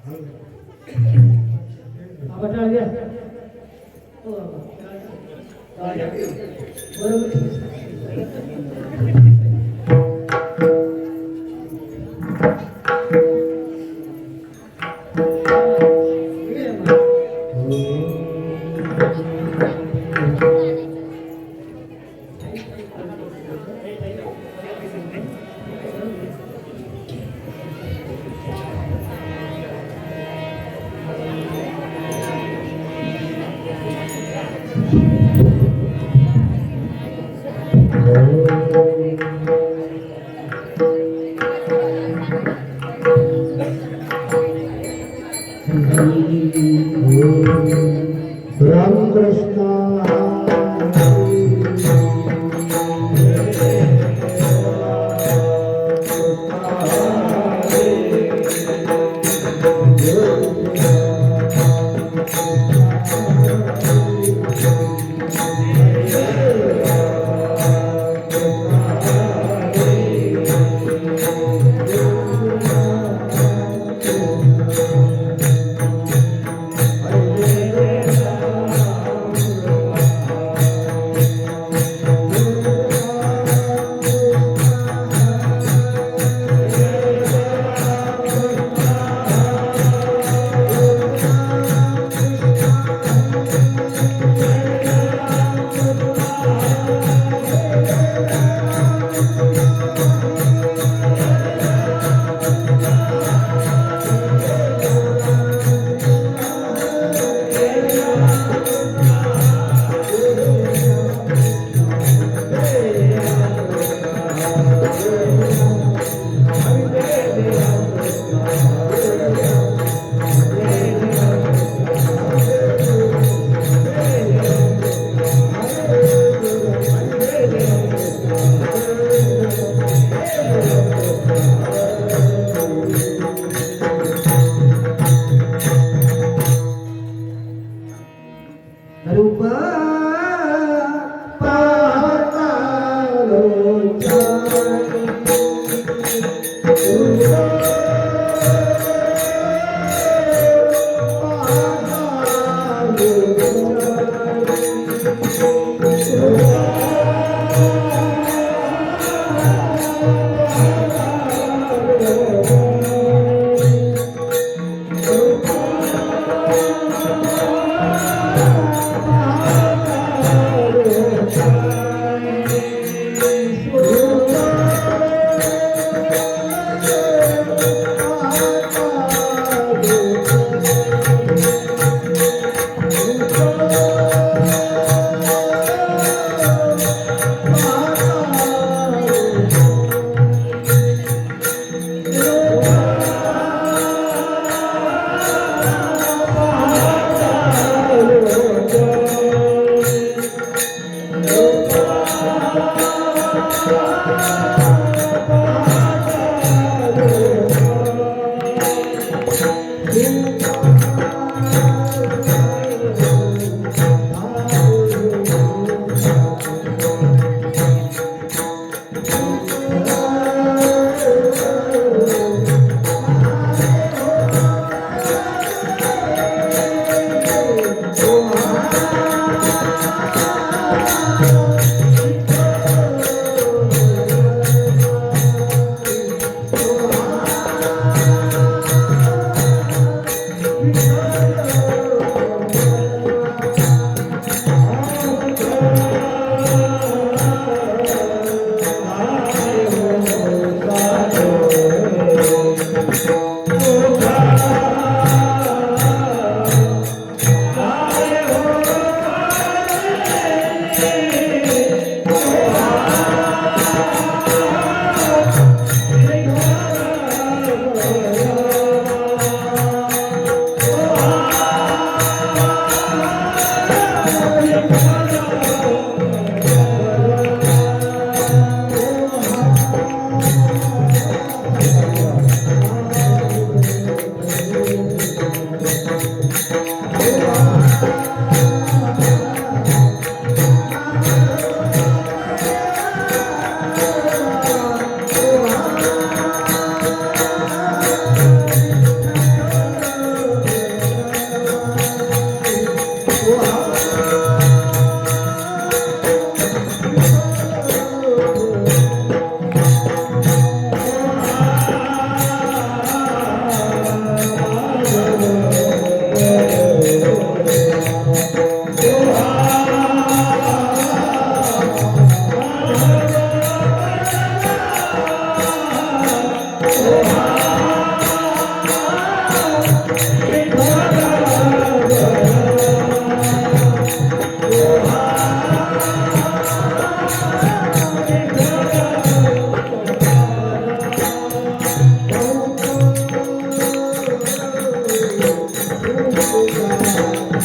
आबा टाळ द्या. हो आबा टाळ द्या. बरोबर. रामकृष्ण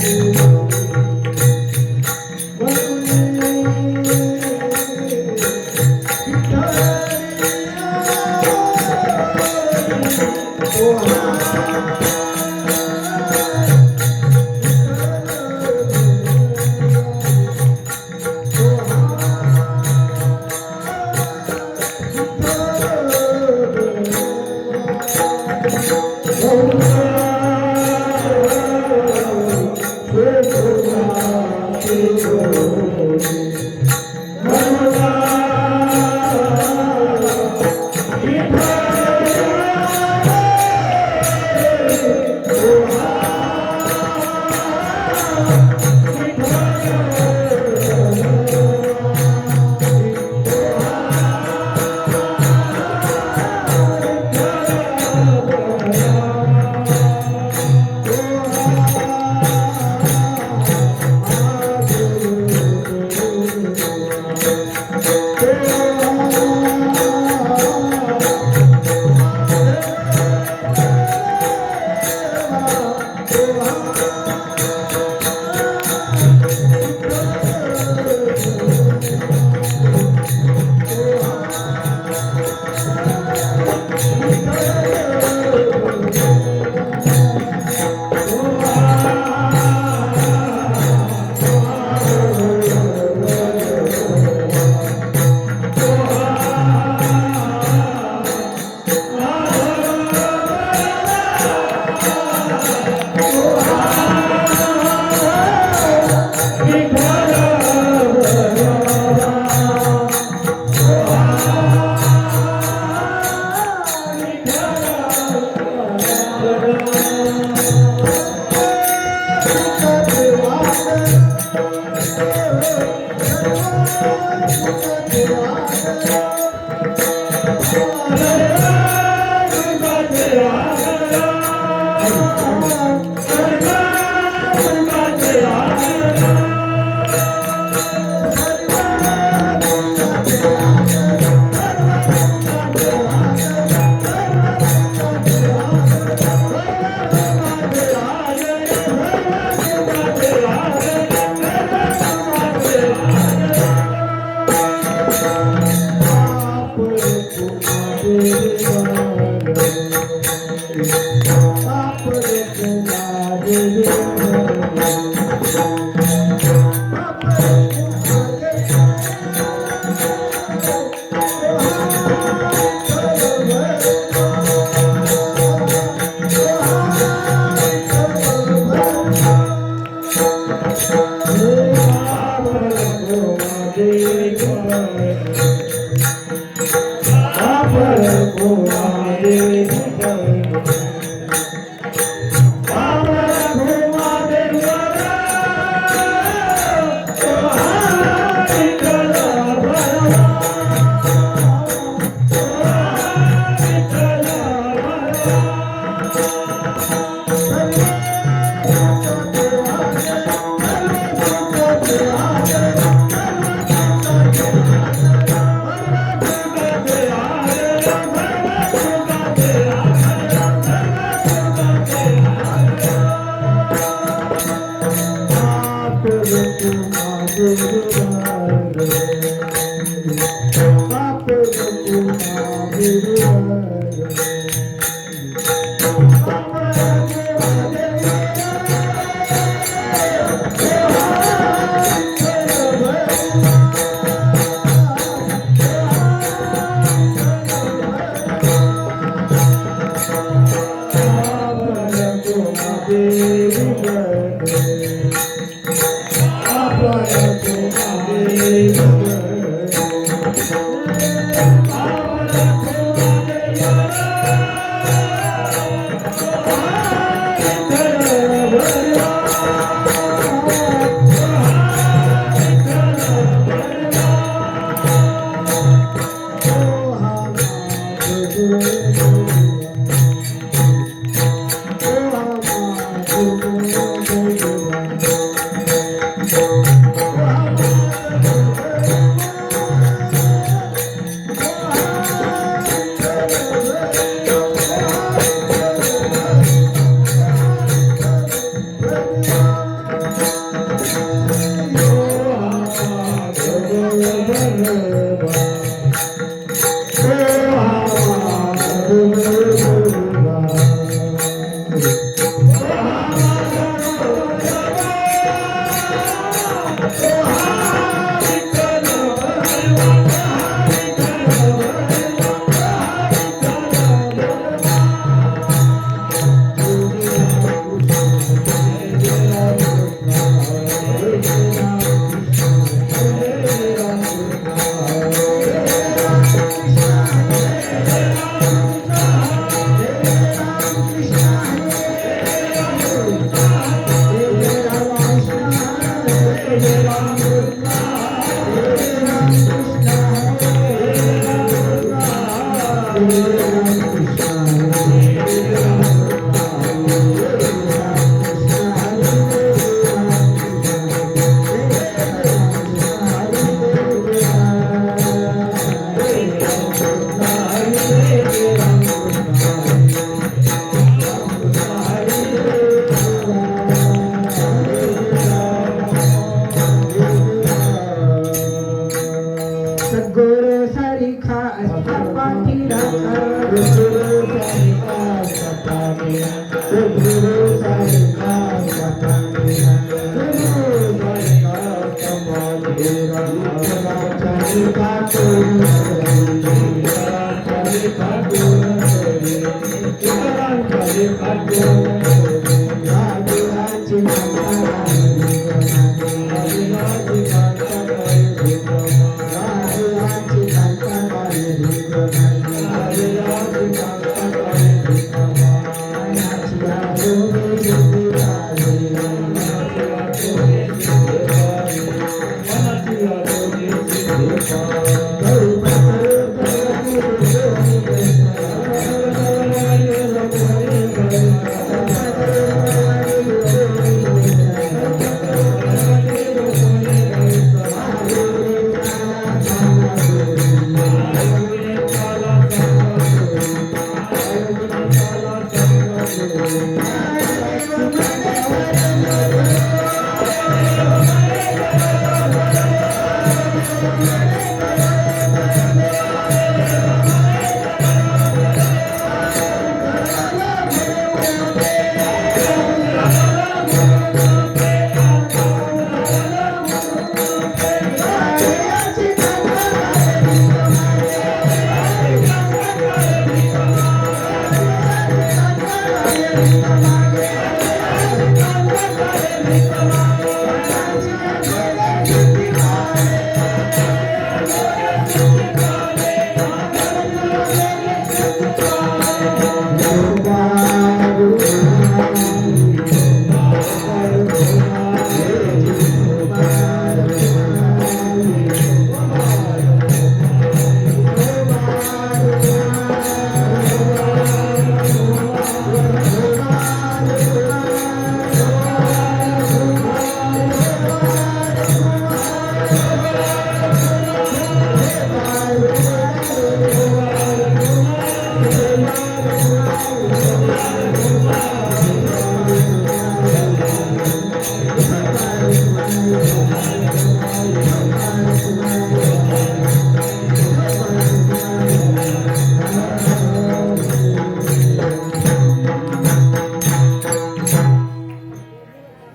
Oh,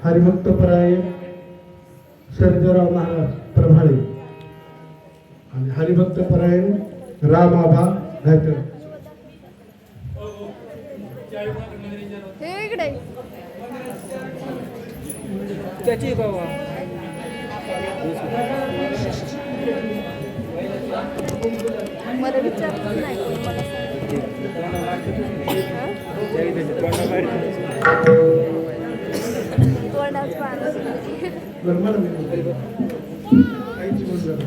हरिभक्तपराय सर्जराव महाराज प्रभाळे आणि हरिभक्तपरायण रामाभा गायकर. हे इकडे त्याची बाबा मला विचारलं नाही कोणी मला तोंडाच पाहणं बरं मला काहीच बोललं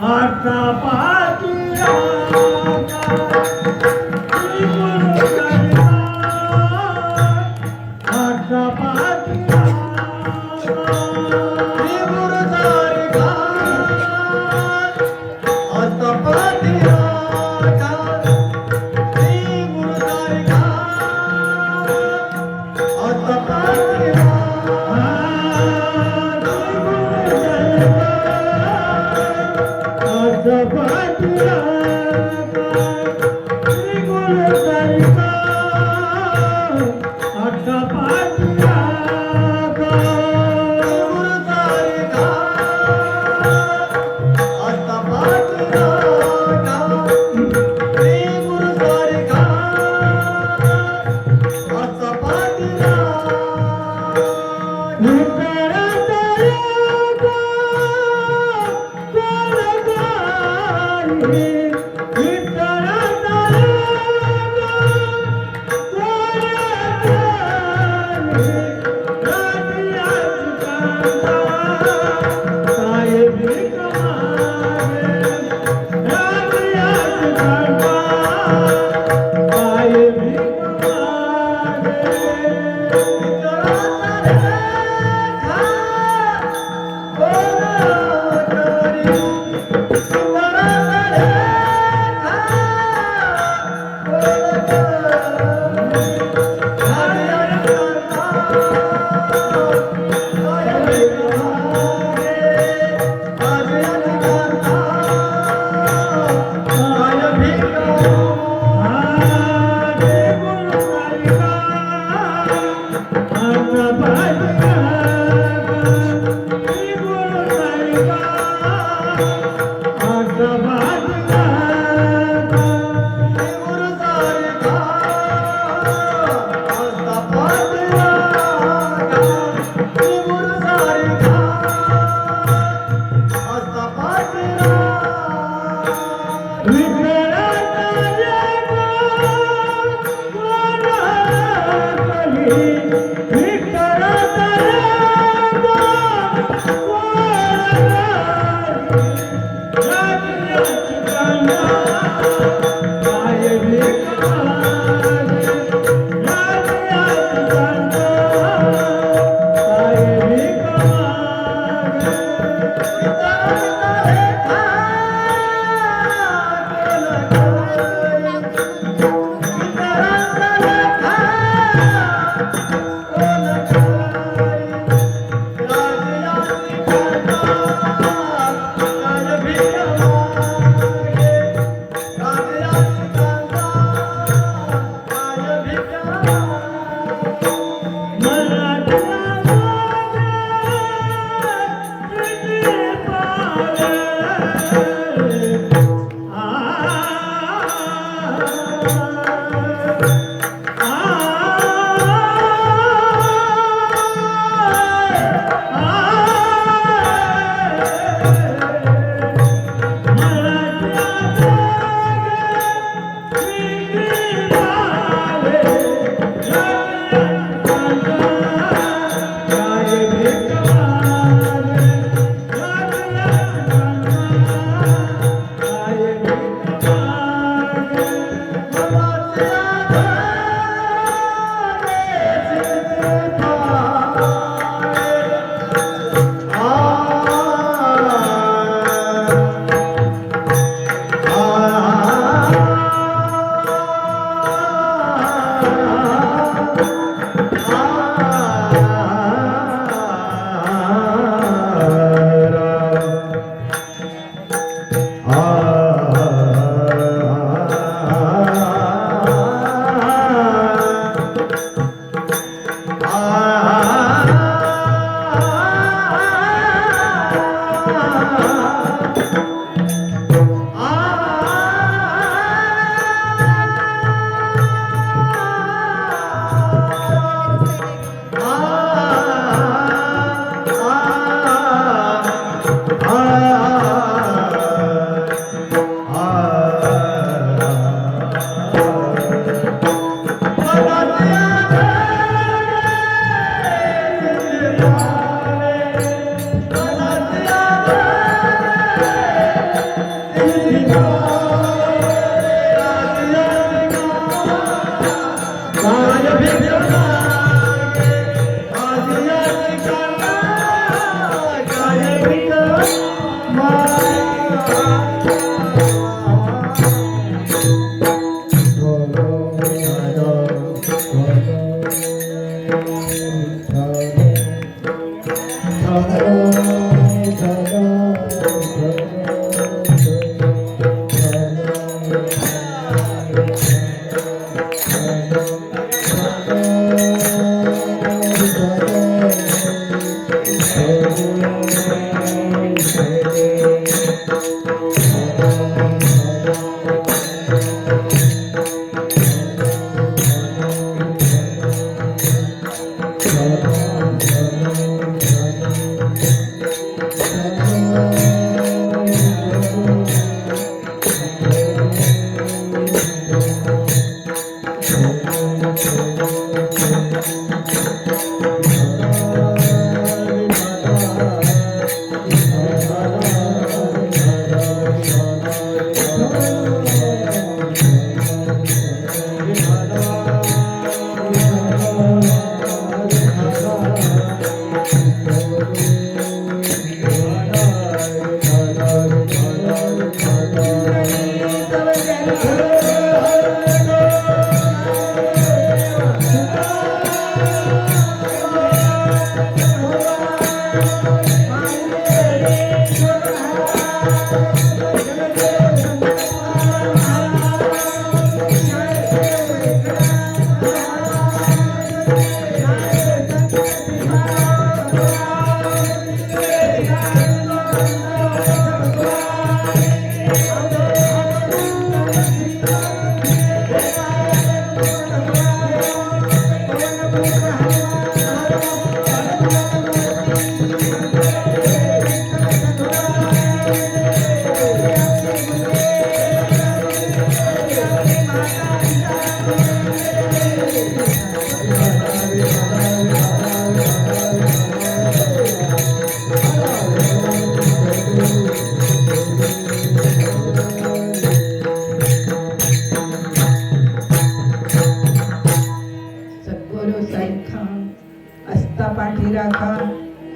आता पाठी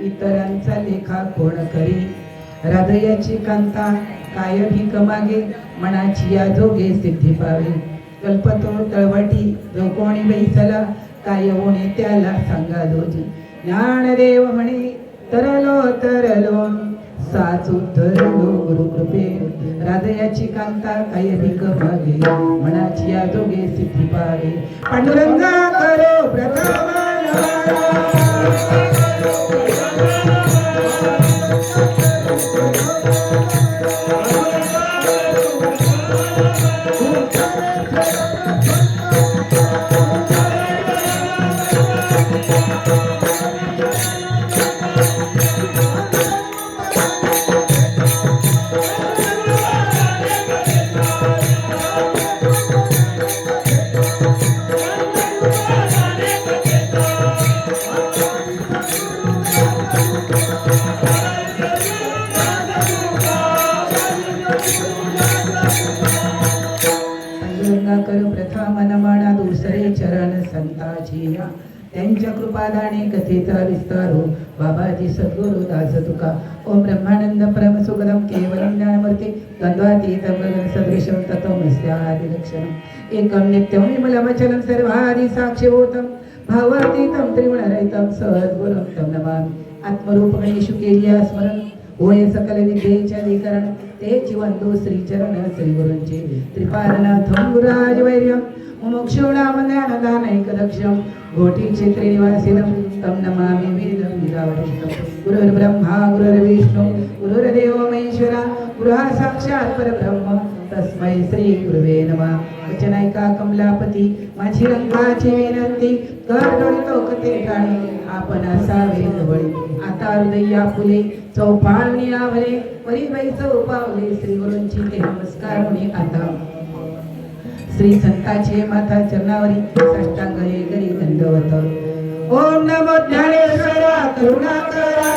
इतरांचा लेखा कोण करी हृदयाची कांता काय भीक मागे मनाची या जोगे सिद्धी पावे कल्पतो तळवटी जो कोणी बैसला काय होणे त्याला सांगा दोजी ज्ञानदेव म्हणे तरलो तरलो साचू तरलो गुरु कृपे हृदयाची कांता काय भीक मागे मनाची या जोगे सिद्धी पावे पांडुरंगा करो प्रथम करू प्रथम मनमाना दुसरे चरण संताची त्यांच्या कृपादाने कथेचा विस्तार हो बाबाजी सद्गुरु दास तुका ओम ब्रह्मानंद परम सुगदम केवलम ज्ञानमूर्ती द्वंद्वातीतं गगन सदृशं तत्त्वमस्यादि लक्षणम् एकं नित्यं विमलमचलं सर्वादि साक्षिभूतं भावातीतं त्रिगुणरहितं सद्गुरुं तं नमामि आत्मरूप गणेशु केलिया स्मरण होय सकल विद्येचे अधिकरण ते जीवंतो श्रीचरण श्रीगुरूंचे त्रिपादनाथं गुराज वैर्यं मोक्षोणामदानदानैकदक्षं घोटी श्रीनिवासिनं तं नमामि वेदं विदावरिष्ठं गुरुर्ब्रह्मा गुरुर्विष्णु गुरुर्देवो महेश्वरा गुरुः साक्षात् परब्रह्म तस्मै श्री गुरुवे नमः वचनायका कमलापती माझी रंगाची विनंती कर डोळतो कथे ठाणी आपण असावे जवळी आता हृदया फुले चौपाळणी आवले परी बैसव पावले श्री गुरूंची ते नमस्कार म्हणे आता श्री संताचे माता चरणावरी साष्टांग हे गरी दंडवत ओम नमो ज्ञानेश्वरा करुणाकरा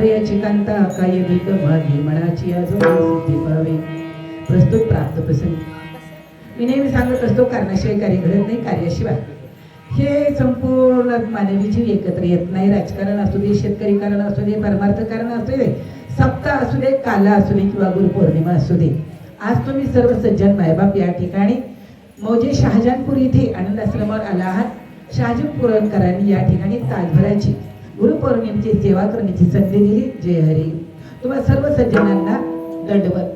हृदयाची कांता काय भीक मागे मनाची आजो सिद्धी पावे प्रस्तुत प्राप्त प्रसंगी मी नेहमी सांगत असतो कारणाशिवाय कार्य घडत नाही, कार्याशिवाय. हे संपूर्ण मानवी जीव एकत्र येत नाही. राजकारण असू दे, शेतकरी कारण असू दे, परमार्थ कारण असू दे, सप्ताह असू दे, काला असू दे किंवा गुरुपौर्णिमा असू दे. आज तुम्ही सर्व सज्जन मायबाप या ठिकाणी मौजे शहाजहानपूर इथे आनंद आश्रमावर आला आहात. शहाजी पुरणकरांनी या ठिकाणी ताजभराची गुरुपौर्णिमेची सेवा करण्याची संधी दिली. जय हरी. तुम्हाला सर्व सज्जनांना दंडवत.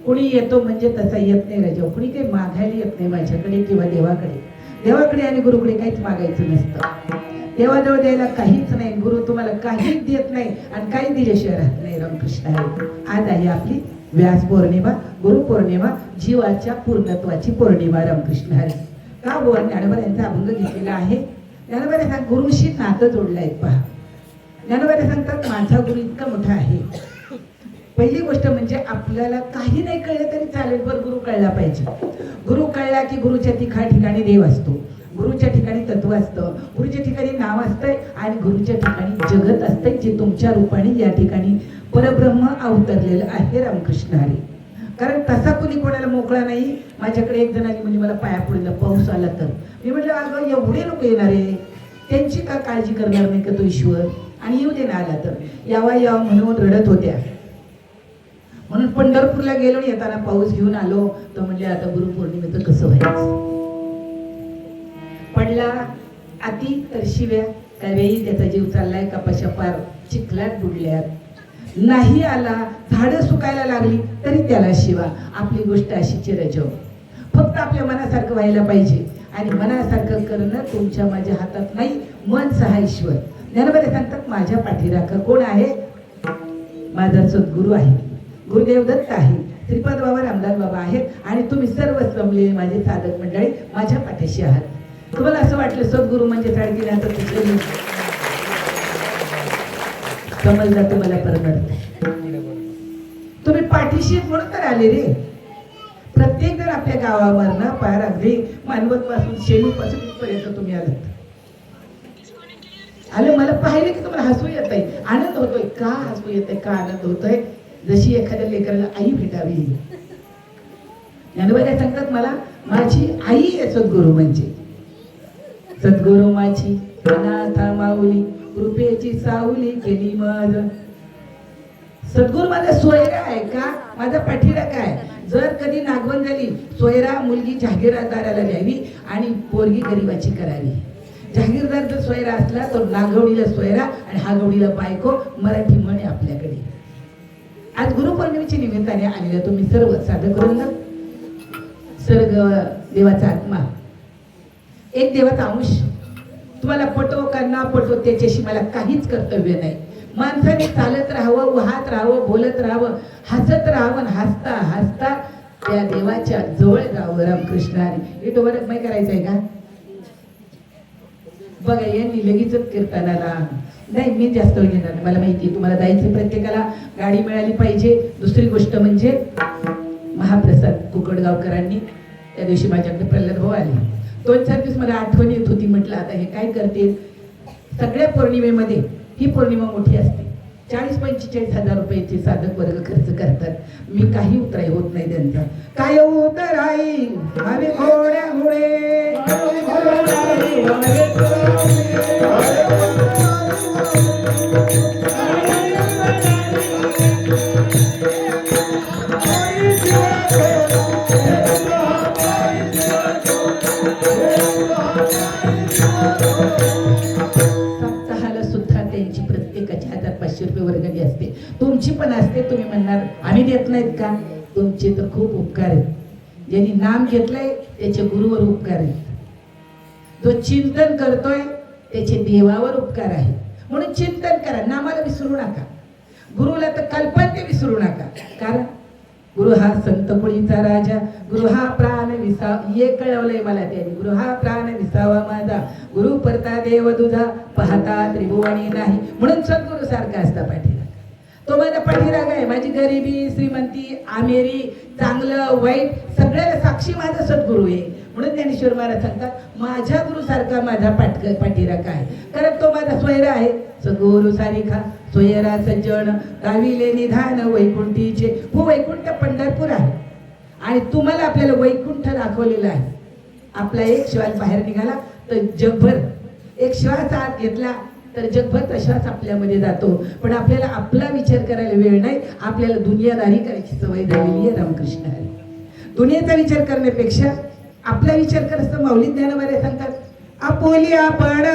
कुणी येतो म्हणजे तसा येत नाही राजा, कुणी काही मागायला येत नाही माझ्याकडे किंवा देवाकडे. देवाकडे आणि गुरुकडे काहीच मागायचं नसतं. देवाजवळ द्यायला काहीच नाही. गुरु तुम्हाला काहीच देत नाही आणि काही दिल्याशिवाय राहत नाही. रामकृष्ण हरी. आज आहे आपली व्यास पौर्णिमा, गुरुपौर्णिमा, जीवाच्या पूर्णत्वाची पौर्णिमा. रामकृष्ण हरी. का बोल ज्ञानोबा यांचा अभंग घेतलेला आहे. ज्ञानोबा सांग गुरुशी नातं जोडलं आहे. पहा, ज्ञानोबा सांगतात माझा गुरु इतका मोठा आहे. पहिली गोष्ट म्हणजे आपल्याला काही नाही कळलं तरी चालेल, पण गुरु कळला पाहिजे. गुरु कळला की गुरुच्या ठिकाणी देव असतो, गुरुच्या ठिकाणी तत्व असतं, गुरुच्या ठिकाणी नाव असतंय आणि गुरुच्या ठिकाणी जगत असतंय, जे तुमच्या रूपाने या ठिकाणी परब्रह्म अवतरलेलं आहे. रामकृष्ण हरी. कारण तसा कुणी कोणाला मोकळा नाही. माझ्याकडे एक जणांनी म्हणजे मला पाया पडलं पाऊस आला तर. मी म्हटलं अगं एवढे लोक येणार आहे, त्यांची का काळजी करणार नाही का तो ईश्वर, आणि येऊ दे ना आला तर. यावा यावा म्हणून रडत होत्या. म्हणून पंढरपूरला गेलो आणि येताना पाऊस घेऊन आलो. तर म्हणजे आता गुरुपौर्णिमेचं कसं व्हायचं. पडला अति तर शिव्या. त्यावेळी त्याचा जीव चाललाय कपाशा पार चिखलात बुडल्यात. नाही आला, झाडं सुकायला लागली तरी त्याला शिवा. आपली गोष्ट अशीच रजव. फक्त आपल्या मनासारखं व्हायला पाहिजे आणि मनासारखं करणं तुमच्या माझ्या हातात नाही. मन सहा ईश्वर. ज्ञानोबा सांगतात माझ्या पाठीराखा कोण आहे. माझा सद्गुरू आहे, गुरुदेव दत्त आहे, श्रीपाद बाबा, रामदास बाबा आहेत आणि तुम्ही सर्व जमलेले माझे साधक मंडळी माझ्या पाठीशी आहात. तुम्हाला असं वाटलं सद्गुरू म्हणजे साडकी आता तुझं समजला तुम्हाला परवडत. तुम्ही पाठीशी म्हणून तर आले रे. प्रत्येक जण आपल्या गावावरनं पार अगदी मानवत पासून शेलू पासून इथपर्यंत तुम्ही आलात. आले मला पाहिले की तुम्हाला हसू येत आहे, आनंद होतोय. का हसू येत आहे, का आनंद होतोय. जशी एखाद्या लेकराला आई भेटावी. ज्ञानोबा सांगतात मला माझी आई आहे सद्गुरू म्हणजे. सद्गुरू माझी अनाथा माऊली, कृपेची सावली केली माझ. सद्गुरू माझा सोयरा आहे का, माझा पाठीराखा आहे. जर कधी नागवण झाली, सोयरा मुलगी जहागीरदाराला द्यावी आणि पोरगी गरिबाची करावी. जहागीरदार जर सोयरा असला तर नागवडीला सोयरा आणि हा गवडीला बायको. मराठी म्हण आहे आपल्याकडे. आज गुरुपौर्णिमेच्या निमित्ताने आलेल्या तुम्ही सर्व साधक वृंद, सर्ग देवाचा आत्मा, एक देवाचा अंश. तुम्हाला पटो का ना पटो त्याच्याशी मला काहीच कर्तव्य नाही. माणसाने चालत राहावं, वाहत राहावं, बोलत राहावं, हसत राहावं, हसता हसता त्या देवाच्या जवळ जावं. रामकृष्ण हरी. हे तो बरं नाही करायचंय का. बघा यांनी लगेचच कीर्तनाला नाही. मी जास्त वेळ घेणार नाही, मला माहिती तुम्हाला जायचं, प्रत्येकाला गाडी मिळाली पाहिजे. दुसरी गोष्ट म्हणजे महाप्रसाद कुकडगावकरांनी त्या दिवशी माझ्याकडे प्रल्हाद भाऊ आले. 2-4 दिवस मला आठवण येत होती. म्हटलं आता हे काय करतील. सगळ्या पौर्णिमेमध्ये ही पौर्णिमा मोठी असते. 40-45 हजार रुपयाचे साधक वर्ग खर्च करतात. मी काही उतराई होत नाही त्यांचा. काय उतराई हवे घोड्यामुळे, सप्ताहाला सुद्धा त्यांची प्रत्येकाची 1000-500 रुपये वर्गणी असते. तुमची पण असते. तुम्ही म्हणणार आम्ही देत नाहीत का. तुमचे तर खूप उपकार आहेत. ज्यांनी नाम घेतलंय त्याचे गुरुवर उपकार आहेत. जो चिंतन करतोय त्याचे देवावर उपकार आहे. म्हणून चिंतन करा, नामाला विसरू नका. गुरुला तर कल्पना विसरू नका. कारण गुरु हा संत कुळीचा राजा, गुरु हा प्राण विसावा. हे कळवलंय मला त्यांनी. गुरु हा प्राण विसावा माझा, गुरु परता देव तुझा, पाहता त्रिभुवनी नाही. म्हणून सद्गुरु सारखा असता पाठीराखा. तो माझा पाठीराखा आहे. माझी गरिबी, श्रीमंती, आमेरी, चांगलं वाईट सगळ्याला साक्षी माझा सद्गुरु आहे. म्हणून ज्ञानेश्वर महाराज सांगतात माझ्या गुरु सारखा माझा पाठीराखा आहे. कारण तो माझा सोयरा आहे. सद्गुरु सारिखा सोयरा सज्जन गाविले निधान वैकुंठीचे. हो वैकुंठ पंढरपूर आहे आणि तुम्हाला आपल्याला वैकुंठ दाखवलेलं आहे. आपला एक श्वास बाहेर निघाला तर जगभर, एक श्वास आत घेतला तर जगभर श्वास आपल्यामध्ये जातो. पण आपल्याला आपला विचार करायला वेळ नाही, आपल्याला दुनियादारी करायची सवय झालेली आहे. रामकृष्ण हरी. दुनियेचा विचार करण्यापेक्षा आपला विचार करत माऊली ज्ञानोबा सांगतात, आपोली आपण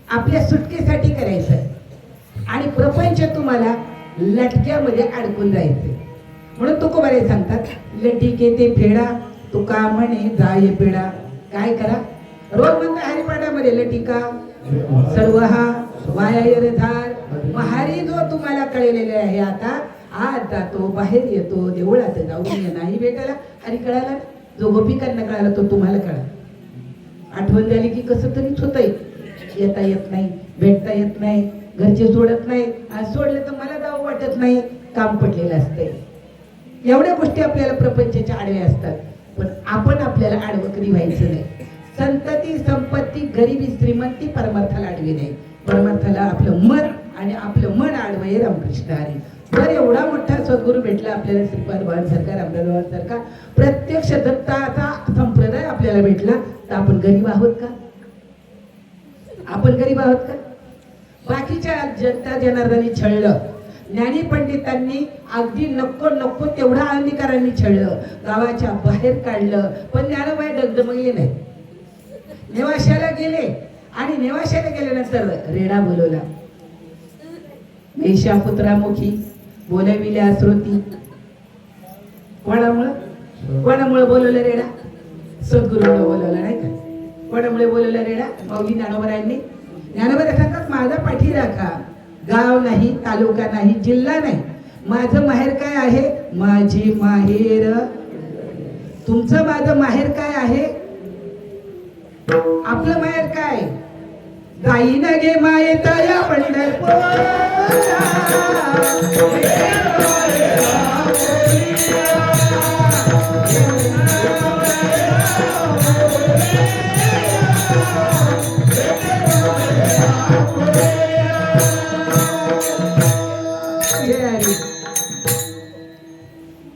आपल्या सुटकेसाठी करायचं आणि प्रपंच तुम्हाला लटक्यामध्ये अडकून जायचं. म्हणून तुकोबारे सांगतात, लटिके ते फेडा तुका म्हणे जाय पेडा. काय करा, रोज म्हणता हरिपाठामध्ये लटिका सर्व हा वायर धार महारी जो तुम्हाला कळलेले आहे. आता आज जातो बाहेर येतो देवळात जाऊन नाही भेटायला हरी कळाला, जो गोपिकांना कळाला तो तुम्हाला कळा. आठवण झाली की कसं तरीच होतंय, येता येत नाही, भेटता येत नाही, घरचे सोडत नाही, आज सोडले तर मला जावं वाटत नाही, काम पडलेलं असतंय. एवढ्या गोष्टी आपल्याला प्रपंचाच्या आडव्या असतात. पण आपण आपल्याला आडवं कधी व्हायचं नाही. संतती संपत्ती गरिबी श्रीमंती परमार्थाला आडवी नाही. परमार्थाला आपलं मन आणि आपलं मन आडवं. रामकृष्ण हरी. जर एवढा मोठा सद्गुरू भेटला आपल्याला, श्रीपाद बाबांसारखा, रामदास बाबांसारखा प्रत्यक्ष दत्ताचा संप्रदाय आपल्याला भेटला, तर आपण गरीब आहोत का? आपण गरीब आहोत का? बाकीच्या जनता जनार्दनी छळलं, ज्ञानी पंडितांनी अगदी नको नको तेवढा अधिकारांनी छळलं, गावाच्या बाहेर काढलं, पण ज्ञानोबा डगडगले नाही. नेवाशाला गेले आणि नेवाशाला गेल्यानंतर रेडा बोलवला. मेषा पुत्रामुखी बोलविल्या श्रोती. कोणामुळे बोलवलं रेडा? सद्गुरूने बोलवलं नाही का? कोणामुळे बोलवलं रेडा? माऊली ज्ञानोबरायांनी. ज्ञानोबा सांगतात, माझा पाठी राखा, गाव नाही, तालुका नाही, जिल्हा नाही, माझं माहेर काय आहे? माझी माहेर. तुमचं माझं माहेर काय आहे? आपलं माहेर काय? जाई ना गे मायेत या पंढरपूर.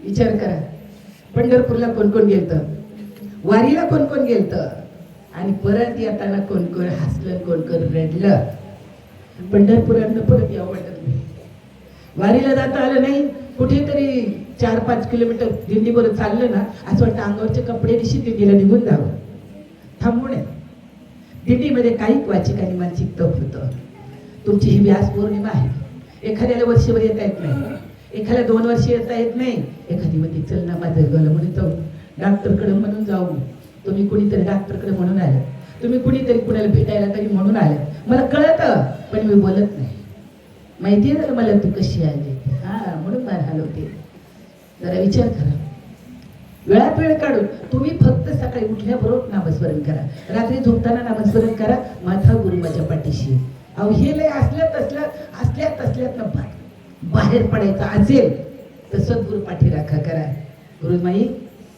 विचार करा, पंढरपूरला कोण कोण गेलत, वारीला कोण कोण गेलत, आणि परत येताना कोण कोण हसलं, कोण कोण रडलं. पंढरपुरातनं परत यावं वाटत नाही. वारीला जाता आलं नाही, कुठेतरी 4-5 किलोमीटर दिंडीबरोबर चाललं ना, असं वाटतं अंगावरचे कपडे दिशी दिंडीला निघून जावं, थांबून. दिंडीमध्ये काही वाचिक आणि मानसिक तप होतं. तुमची ही व्यास पौर्णिमा आहे. एखाद्याला वर्षभर येता येत नाही, एखाद्या 2 वर्ष येता येत नाही, एखादी मध्ये चल ना माझं गलं म्हणून जाऊ, डॉक्टरकडे म्हणून जाऊ. तुम्ही कुणीतरी डॉक्टरकडे म्हणून आलं, तुम्ही कुणीतरी कुणाला भेटायला तरी म्हणून आलं. मला कळतं पण मी बोलत नाही. माहिती आहे ना मला तू कशी आली. हा म्हणून मला हलवते. जरा विचार करा. वेळात वेळ काढून तुम्ही फक्त सकाळी उठल्याबरोबर नामस्मरण करा, रात्री झोपताना नामस्मरण करा. माझा गुरु माझ्या पाठीशी. अहो हे लय असल्या तसल्यात बाहेर पडायचं असेल तर सद्गुरु पाठी राखा करा. गुरुमाई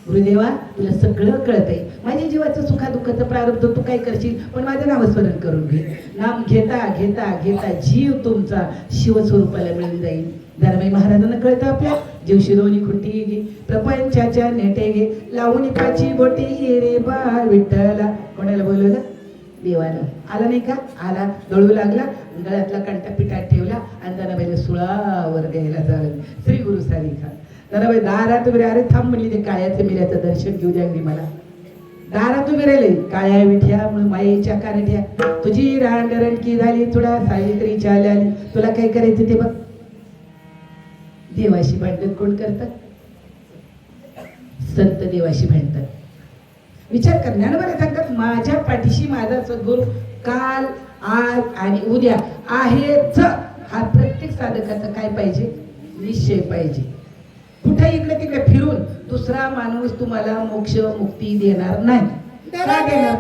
गुरुदेवा तुला सगळं कळतंय, माझ्या जीवाचं सुखादुःखाचं प्रारब्ध तू काय करशील, पण माझं नामस्मरण करून घे. नाम घेता घेता घेता जीव तुमचा शिवस्वरूपाला मिळून जाईल. धर्माई महाराजांना कळतं आपल्या जीव शिरोनी खुंटी घे प्रपंचाच्या नेटे घे लावून पाची बोटी रे बा विठ्ठला. कोणाला बोलवलं? देवानं. आला नाही का? आला, दळू लागला, गळ्यातला कंटा पिठात ठेवला आणि जनाबाईला सुळावर द्यायला झालं. श्री गुरु सारिखा. जनाबाई दारात उभे, अरे थांब म्हणली ते काळ्याचं मिऱ्याचं दर्शन घेऊ द्या मला. दारात उभे राहिले. काळ्या विठ्या म्हणून मायेच्या कारठ्या तुझी रांडरणकी झाली थोडा सावित्री चाल आली. तुला काय करायचं ते बघ. देवाशी भांडण कोण करतात? संत देवाशी भांडतात. विचार कर. ज्ञानोबा सांगतात माझ्या पाठीशी माझा सद्गुरू काल आज आणि उद्या आहेच. हा प्रत्येक साधकाचा काय पाहिजे? निश्चय पाहिजे. कुठे इकडे तिकडे फिरून दुसरा माणूस तुम्हाला मोक्ष मुक्ती देणार नाही. का देणार?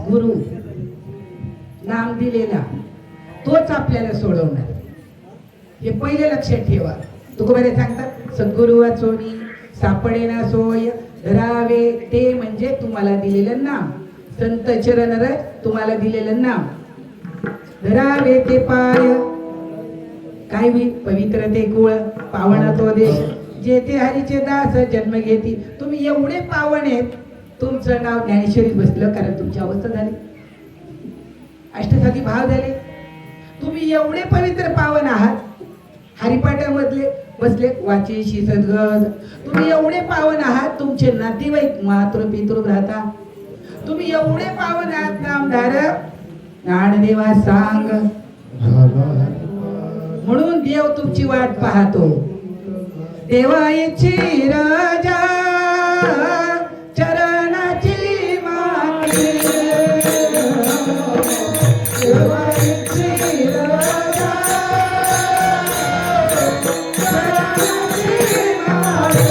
गुरु नाम दिलेला तोच आपल्याला सोडवणार. हे पहिले लक्षात ठेवा. तुकोबारे सांगतात सद्गुरु वाचोनी सापडेना सोय धरावे ते म्हणजे तुम्हाला दिलेलं नाम. संत चरण रज तुम्हाला दिलेलं नाम. धरावे ते पाय काय होईल? पवित्र ते कुळ पावना तो देश जेथे हरीचे दास जन्म घेती. तुम्ही एवढे पावन आहेत, तुमचं नाव ज्ञानेश्वरीत बसलं कारण तुमची अवस्था झाली, अष्टसाधी भाव झाले. तुम्ही एवढे पवित्र पावन आहात, हरिपाठामधले बसले वाचेशी सद्गत. तुम्ही एवढे पावन आहात, तुमचे नातेवाईक मातृ पितृ राहता. तुम्ही एवढे पावन आहात नामधार ज्ञानदेवा सांग. म्हणून देव तुमची वाट पाहतो. देवाची राजा चरणाची माती. देवाची राजा चरणाची माती.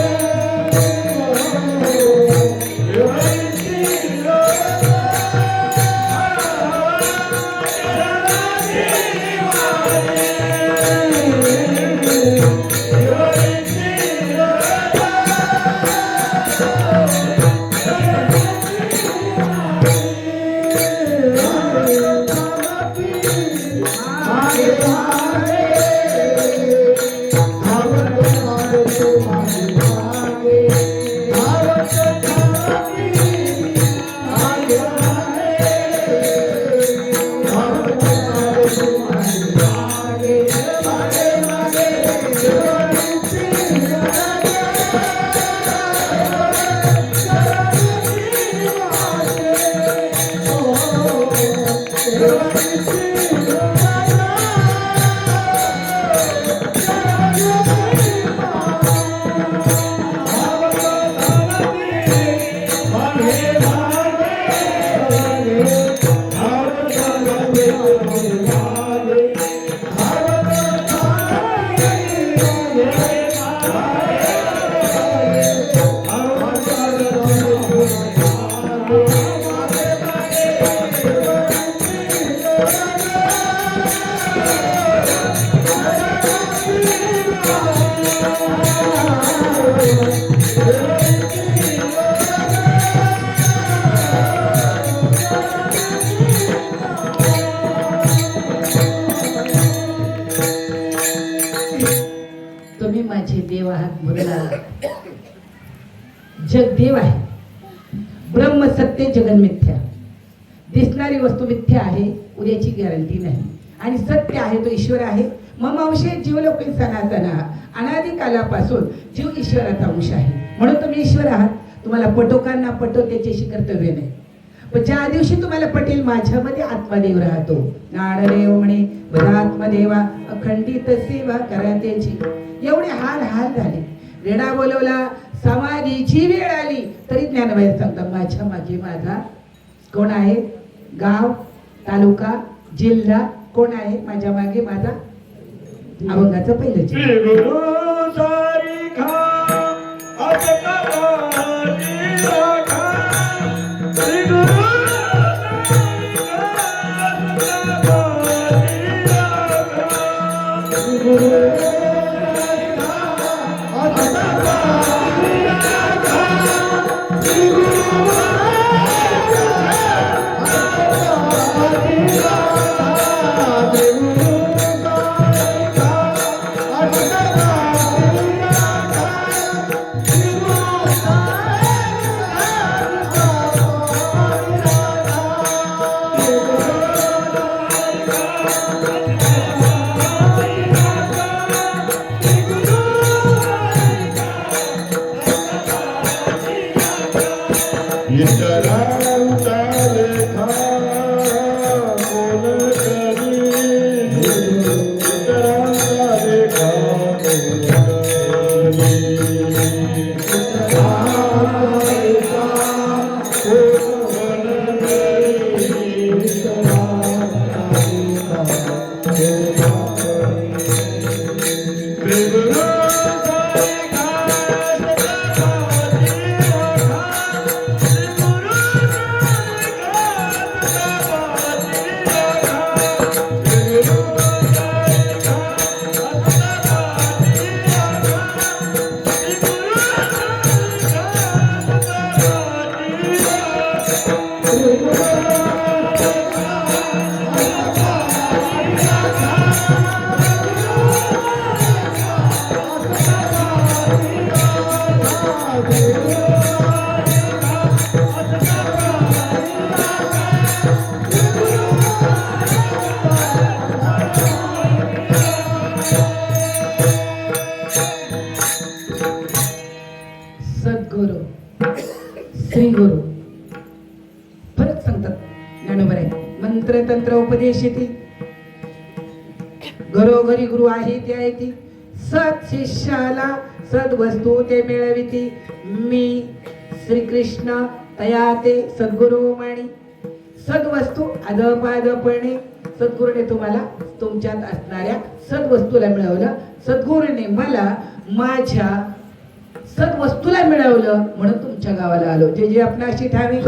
तुम्ही माझे देव आहात मुरला. जग देव आहे, ब्रह्म सत्य जगन मिथ्या. दिसणारी वस्तू मिथ्या आहे, उद्याची गॅरंटी नाही. आणि सत्य आहे तो ईश्वर आहे. मम अंशे जीवलोके सनातन, अनादी कालापासून जीव ईश्वराचा अंश आहे. म्हणून तुम्ही ईश्वर आहात. तुम्हाला पटोकांना पटो त्याच्याशी कर्तव्य नाही. पण ज्या दिवशी तुम्हाला पटेल माझ्यामध्ये आत्मदेव राहतो. नाडदेव म्हणे बदात्मदेवा अखंडित सेवा करा त्याची. एवढे हाल हाल झाले. रेडा बोलवला, समाधीची वेळ आली तरी ज्ञानबाई सांगतात माझ्या मागे माझा कोण आहे. गाव, तालुका, जिल्हा कोण आहे माझ्या मागे माझा. अभंगाचं पहिलं सद्गुरु श्री गुरु फरक सांगतात ज्ञानोबा. मंत्र तंत्र उपदेश येते, घरोघरी गुरु आहे ते आहे ती. सत शिष्याला सद्वस्तू ते मिळविती. मी श्रीकृष्ण तया ते सद्गुरु माणी. सद्वस्तू आदपादपणे सद्गुरूने तुम्हाला तुमच्यात असणाऱ्या सद्वस्तूला मिळवलं. सद्गुरूने मला माझ्या सद्वस्तूला मिळवलं म्हणून तुमच्या गावाला आलो. जे जे आपणाशी ठावी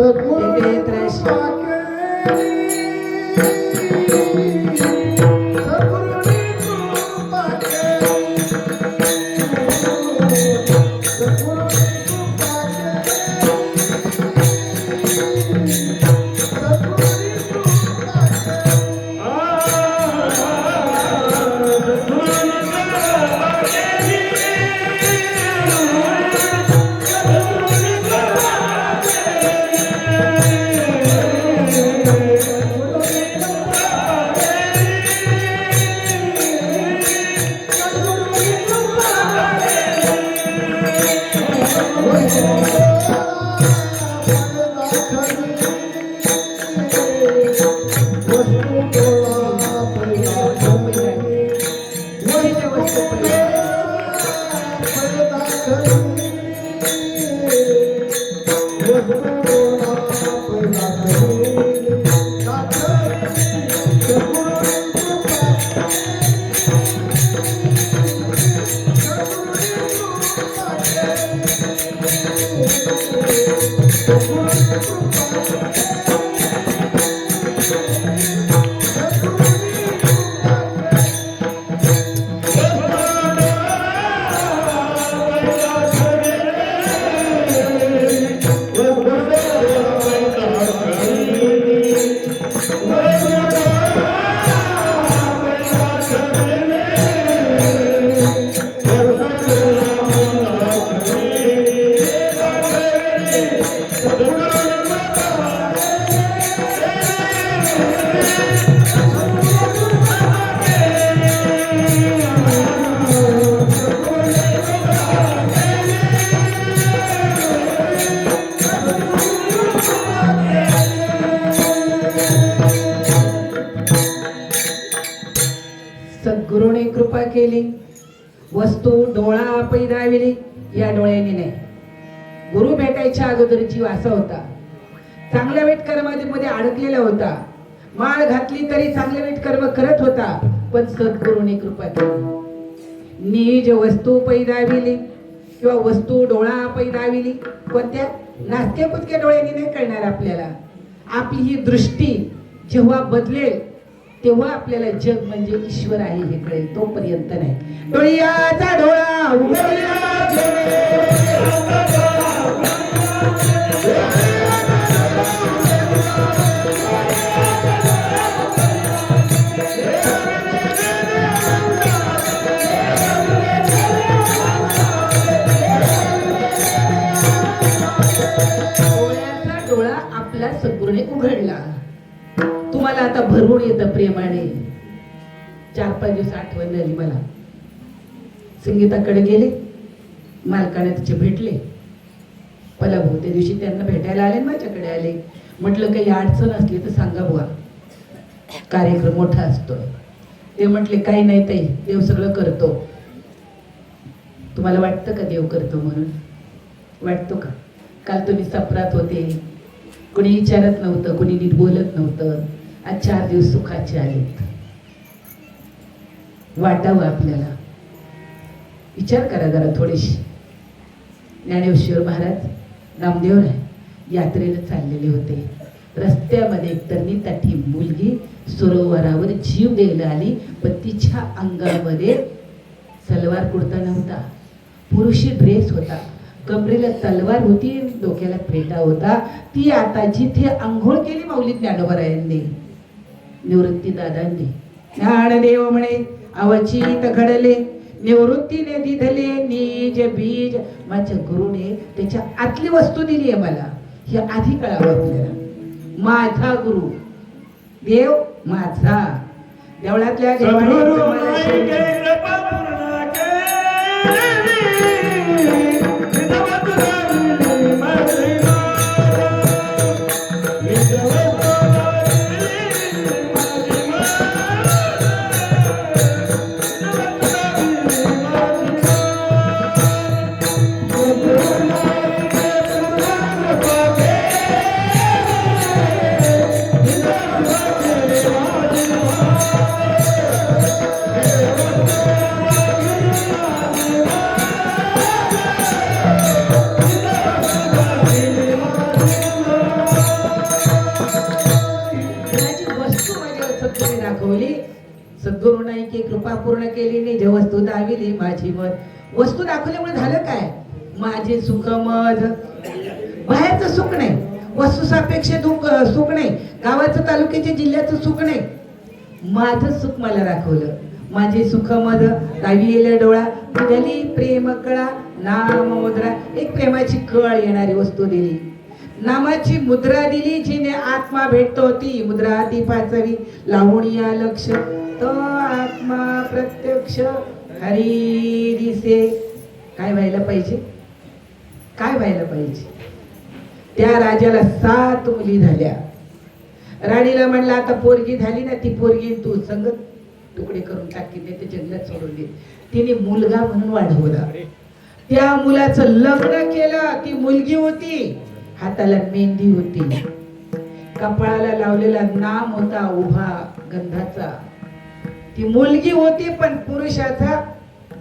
सद्गुरूने कृपा केली, वस्तू डोळा पैदाविली. या डोळ्याने नाही, गुरु भेटायच्या अगोदर जीव असा होता, चांगल्या वाईट कर्मामध्ये अडकलेला होता. माळ घातली तरी चांगले वाईट कर्म करत होता, पण सद्गुरूने कृपा केली. नीज वस्तू पैदाविली किंवा वस्तू डोळा पैदाविली. कोणत्या? नाचक्या कुचक्या डोळ्याने नाही कळणार आपल्याला. आपली ही दृष्टी जेव्हा बदलेल तेव्हा आपल्याला जग म्हणजे ईश्वर आहे हे कळेल, तोपर्यंत नाही. डोळ्याचा डोळा उघडला डोळा आपला सद्गुरूने उघडला. तुम्हाला आता भरवून येतं प्रेमाने. 4-5 दिवस आठवण झाली मला. संगीताकडे गेले, मालकाने तिचे भेटले. पलाभू त्या दिवशी त्यांना भेटायला आले, माझ्याकडे आले. म्हटलं काही अडचण असली तर सांगा बुवा, कार्यक्रम मोठा असतो. ते म्हटले काही नाही ताई, देव सगळं करतो. तुम्हाला वाटतं का देव करतो म्हणून? वाटतो का? काल तुम्ही सपरात होते, कोणी विचारत नव्हतं, कोणी नीट बोलत नव्हतं. आज 4 दिवस सुखाचे आलेत. वाटावं आपल्याला. विचार करा जरा थोडीशी. ज्ञानेश्वर महाराज नामदेवराय यात्रेला चाललेले होते. रस्त्यामध्ये एक तटी मुलगी सरोवरावर जीव द्यायला आली, पण तिच्या अंगामध्ये सलवार कुर्ता नव्हता, पुरुषी ड्रेस होता. कमरेला तलवार होती, डोक्याला पेटा होता. ती आता जिथे आंघोळ केली माऊली ज्ञानोबरायांनी, निवृत्ती दादांनी, ज्ञानदेव म्हणे अवचित घडले, निवृत्तीने दिधले निज बीज. माझ्या गुरुने त्याच्या आतली वस्तू दिली आहे मला, हे आधी कळावं आपल्याला. माझा गुरु देव माझा. देवळातल्या सद्गुरू नाही की कृपा पूर्ण केली नाही, जे वस्तू दाविली माझी मत. वस्तू दाखवल्यामुळे झालं काय? माझे सुख मज. बाहेरचं सुख नाही, वस्तू सापेक्ष सुख नाही, गावाचं तालुक्याच्या जिल्ह्याचं सुख नाही, माझं सुख मला दाखवलं. माझे सुख मज दाविलेला डोळा उघडली प्रेम कळा नाम मुद्रा. एक प्रेमाची कळ येणारी वस्तू दिली, नामाची मुद्रा दिली, जिने आत्मा भेटतो ती मुद्रा ती 5वी. लावून या लक्ष तो आत्मा प्रत्यक्ष हरी दिसे. काय व्हायला पाहिजे? काय व्हायला पाहिजे? त्या राजाला 7 मुली झाल्या. राणीला म्हणला आता पोरगी झाली ना, ती पोरगी तू संगत तुकडे करून टाकीन, ते जंगलात सोडून दे. तिने मुलगा म्हणून वाढवला. त्या मुलाचं लग्न केलं. ती मुलगी होती, हाताला मेहंदी होती, कपाळाला लावलेला नाम होता उभा गंधाचा. ती मुलगी होती पण पुरुषाचा